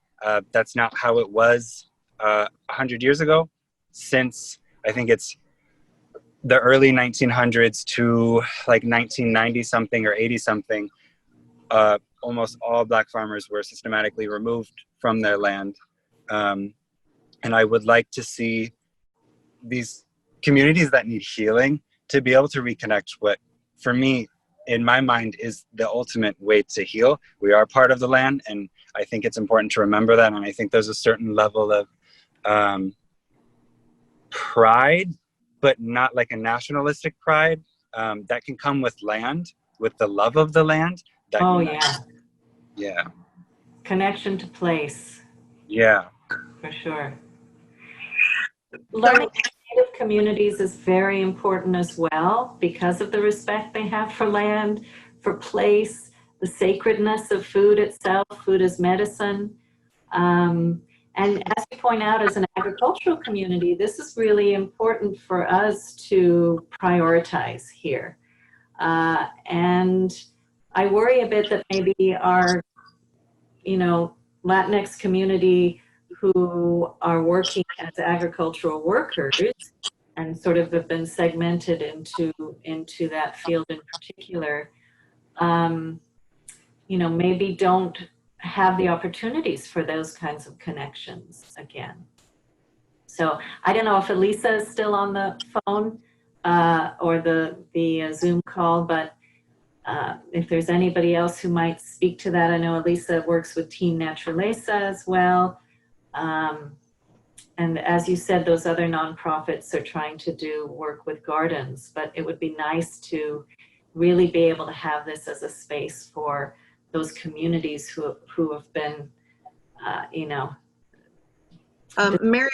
That's not how it was 100 years ago. Since I think it's the early 1900s to like 1990 something or 80 something, almost all Black farmers were systematically removed from their land. And I would like to see these communities that need healing to be able to reconnect what, for me, in my mind, is the ultimate way to heal. We are part of the land, and I think it's important to remember that. And I think there's a certain level of pride, but not like a nationalistic pride, that can come with land, with the love of the land. Yeah. Connection to place. Yeah. For sure. Learning native communities is very important as well, because of the respect they have for land, for place, the sacredness of food itself. Food is medicine. And as you point out, as an agricultural community, this is really important for us to prioritize here. And I worry a bit that maybe our, Latinx community who are working as agricultural workers and sort of have been segmented into that field in particular, maybe don't have the opportunities for those kinds of connections again. So I don't know if Elisa is still on the phone or the Zoom call, but if there's anybody else who might speak to that. I know Elisa works with Team Naturaleza as well. And as you said, those other nonprofits are trying to do work with gardens, but it would be nice to really be able to have this as a space for those communities who have been, you know. Mary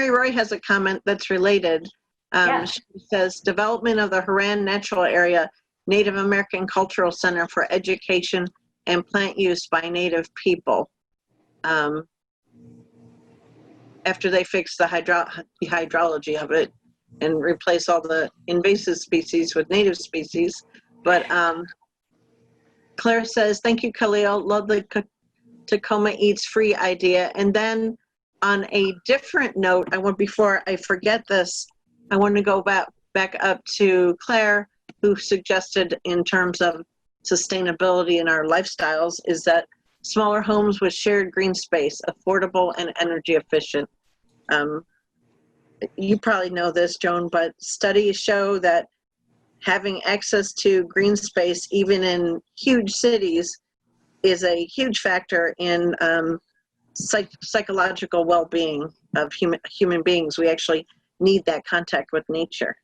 Roy has a comment that's related. Yeah. She says, development of the Haran Natural Area Native American Cultural Center for Education and Plant Use by Native People. After they fix the hydrology of it and replace all the invasive species with native species. But Claire says, thank you, Khalil. Love the Tacoma Eats Free idea. And then on a different note, before I forget this, I want to go back up to Claire, who suggested in terms of sustainability in our lifestyles is that smaller homes with shared green space, affordable and energy efficient. You probably know this, Joan, but studies show that having access to green space, even in huge cities, is a huge factor in psychological well-being of human beings. We actually need that contact with nature.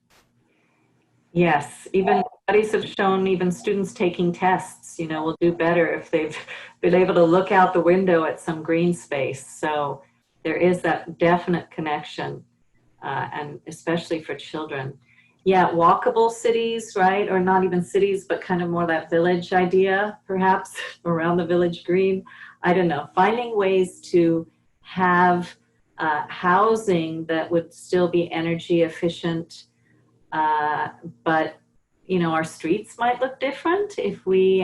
Yes, even studies have shown even students taking tests, you know, will do better if they've been able to look out the window at some green space. So there is that definite connection, and especially for children. Yeah, walkable cities, right? Or not even cities, but kind of more that village idea, perhaps, around the village green. I don't know, finding ways to have housing that would still be energy efficient, but you know, our streets might look different if we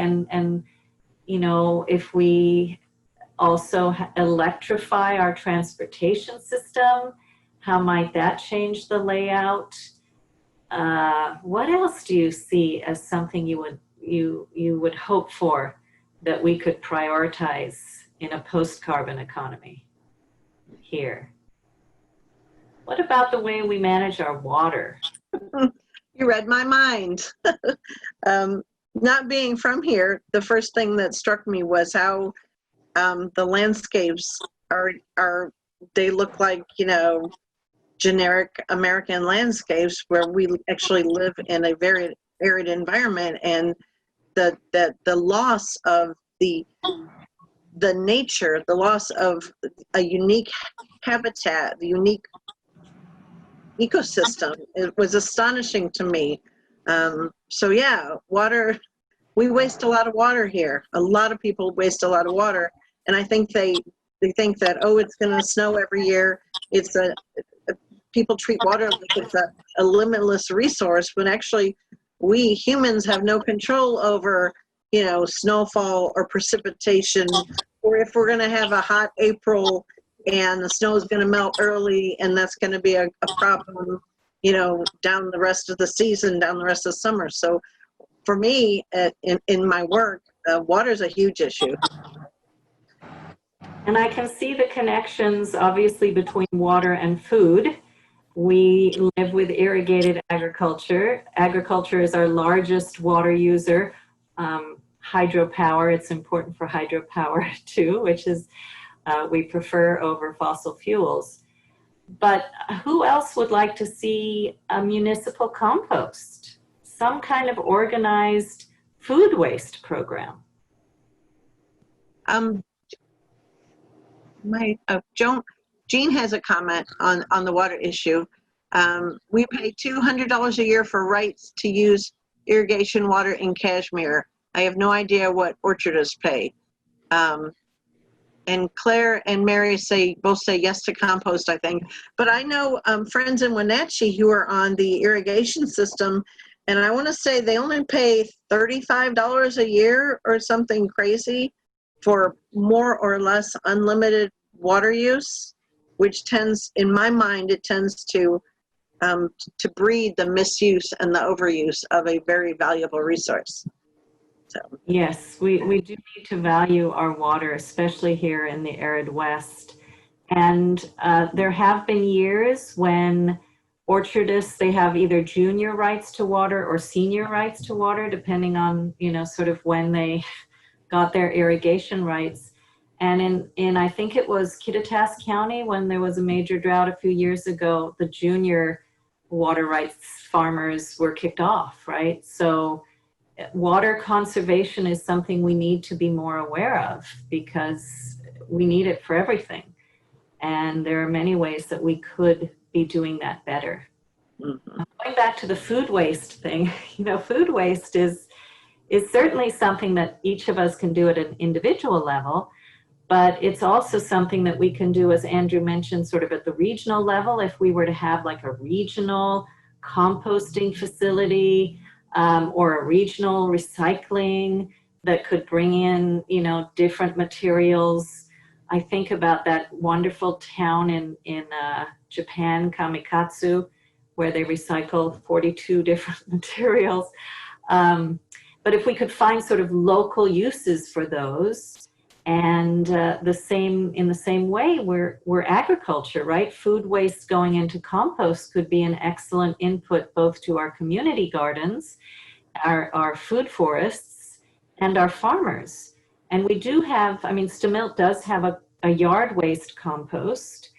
you know, if we also electrify our transportation system. How might that change the layout? What else do you see as something you would hope for that we could prioritize in a post-carbon economy here? What about the way we manage our water? You read my mind. Not being from here, the first thing that struck me was how the landscapes they look like, you know, generic American landscapes where we actually live in a very arid environment, and the loss of the nature, the loss of a unique habitat, the unique ecosystem, it was astonishing to me. So yeah, water, we waste a lot of water here. A lot of people waste a lot of water, and I think they think that, oh, it's going to snow every year. People treat water like it's a limitless resource, when actually we humans have no control over, you know, snowfall or precipitation, or if we're going to have a hot April and the snow is going to melt early, and that's going to be a problem, you know, down the rest of the season, down the rest of summer. So for me, in my work, water is a huge issue. And I can see the connections, obviously, between water and food. We live with irrigated agriculture. Agriculture is our largest water user. Hydropower, it's important for hydropower too, which is we prefer over fossil fuels. But who else would like to see a municipal compost? Some kind of organized food waste program? Jean has a comment on the water issue. We pay $200 a year for rights to use irrigation water in Kashmir. I have no idea what orchardists pay. And Claire and Mary both say yes to compost, I think. But I know friends in Wenatchee who are on the irrigation system, and I want to say they only pay $35 a year or something crazy for more or less unlimited water use, which tends, in my mind, it tends to breed the misuse and the overuse of a very valuable resource. So. Yes, we do need to value our water, especially here in the arid West. And there have been years when orchardists, they have either junior rights to water or senior rights to water, depending on, you know, sort of when they got their irrigation rights. And in I think it was Kittitas County, when there was a major drought a few years ago, the junior water rights farmers were kicked off, right? So water conservation is something we need to be more aware of, because we need it for everything. And there are many ways that we could be doing that better. Mhm. Going back to the food waste thing, food waste is certainly something that each of us can do at an individual level, but it's also something that we can do, as Andrew mentioned, sort of at the regional level. If we were to have like a regional composting facility, or a regional recycling that could bring in, different materials. I think about that wonderful town in Japan, Kamikatsu, where they recycle 42 different materials. But if we could find sort of local uses for those, and in the same way, we're agriculture, right? Food waste going into compost could be an excellent input both to our community gardens, our food forests, and our farmers. And we do have, Stemilt does have a yard waste compost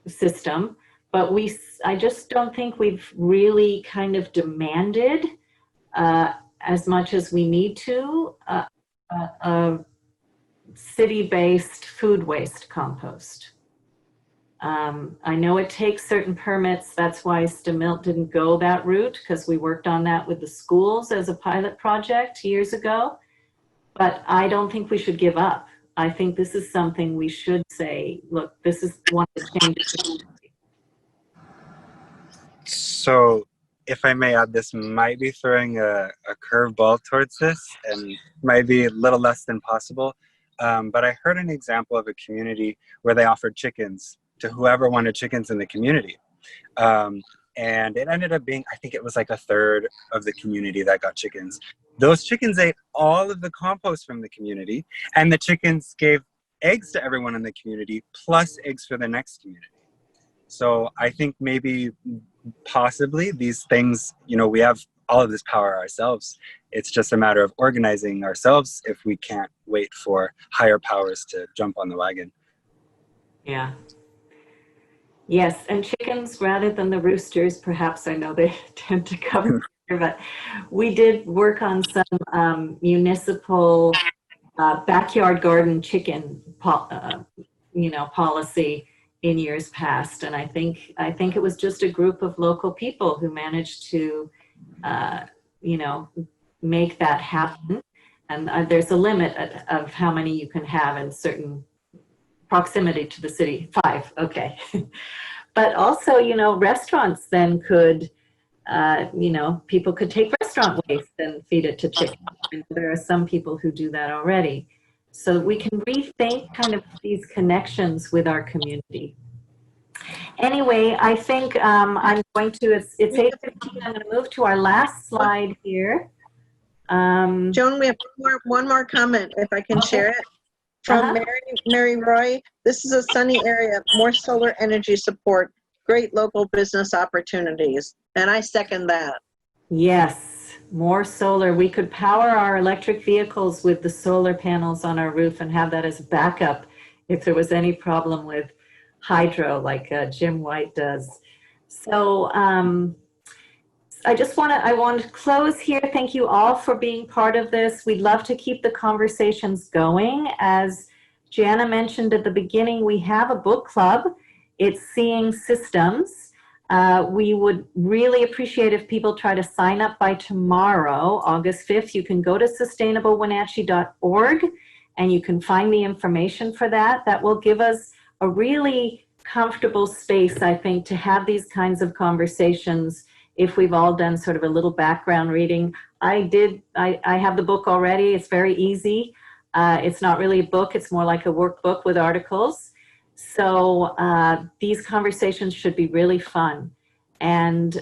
system, but I just don't think we've really kind of demanded as much as we need to a city-based food waste compost. I know it takes certain permits. That's why Stemilt didn't go that route, because we worked on that with the schools as a pilot project years ago. But I don't think we should give up. I think this is something we should say, look, this is one of the changes. So if I may add, this might be throwing a curveball towards this and might be a little less than possible. But I heard an example of a community where they offered chickens to whoever wanted chickens in the community. And it ended up being, I think it was like a third of the community that got chickens. Those chickens ate all of the compost from the community, and the chickens gave eggs to everyone in the community, plus eggs for the next community. So I think maybe possibly these things, we have all of this power ourselves. It's just a matter of organizing ourselves if we can't wait for higher powers to jump on the wagon. Yeah. Yes, and chickens rather than the roosters, perhaps. I know they tend to come here, but we did work on some municipal backyard garden chicken policy in years past, and I think it was just a group of local people who managed to make that happen. And there's a limit of how many you can have in certain proximity to the city. 5, okay. But also, restaurants then could, people could take restaurant waste and feed it to chickens. And there are some people who do that already. So we can rethink kind of these connections with our community. Anyway, I think I'm going to, it's 8:15. I'm going to move to our last slide here. Joan, we have one more comment, if I can share it. From Mary Roy, this is a sunny area, more solar energy support, great local business opportunities. And I second that. Yes, more solar. We could power our electric vehicles with the solar panels on our roof and have that as a backup if there was any problem with hydro, like Jim White does. So I want to close here. Thank you all for being part of this. We'd love to keep the conversations going. As Jana mentioned at the beginning, we have a book club. It's Seeing Systems. We would really appreciate if people try to sign up by tomorrow, August 5th. You can go to sustainablewenatchee.org and you can find the information for that. That will give us a really comfortable space, I think, to have these kinds of conversations. If we've all done sort of a little background reading. I have the book already. It's very easy. It's not really a book. It's more like a workbook with articles. So these conversations should be really fun. And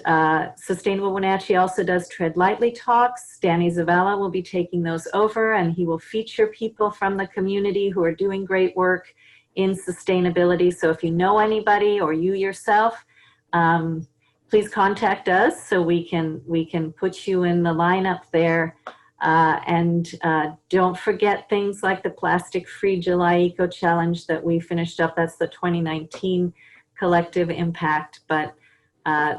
Sustainable Wenatchee also does Tread Lightly talks. Danny Zavala will be taking those over, and he will feature people from the community who are doing great work in sustainability. So if you know anybody or you yourself, please contact us so we can put you in the lineup there And don't forget things like the Plastic Free July Eco Challenge that we finished up. That's the 2019 collective impact. But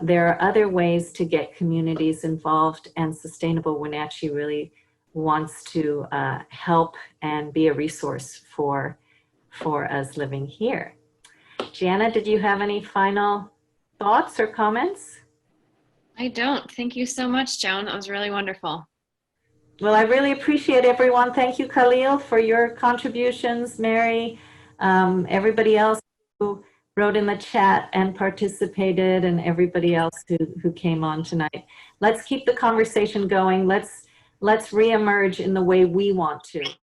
there are other ways to get communities involved, and Sustainable Wenatchee really wants to help and be a resource for us living here. Jana, did you have any final thoughts or comments? I don't. Thank you so much, Joan. That was really wonderful. Well, I really appreciate everyone. Thank you, Khalil, for your contributions, Mary, everybody else who wrote in the chat and participated, and everybody else who came on tonight. Let's keep the conversation going. Let's reemerge in the way we want to.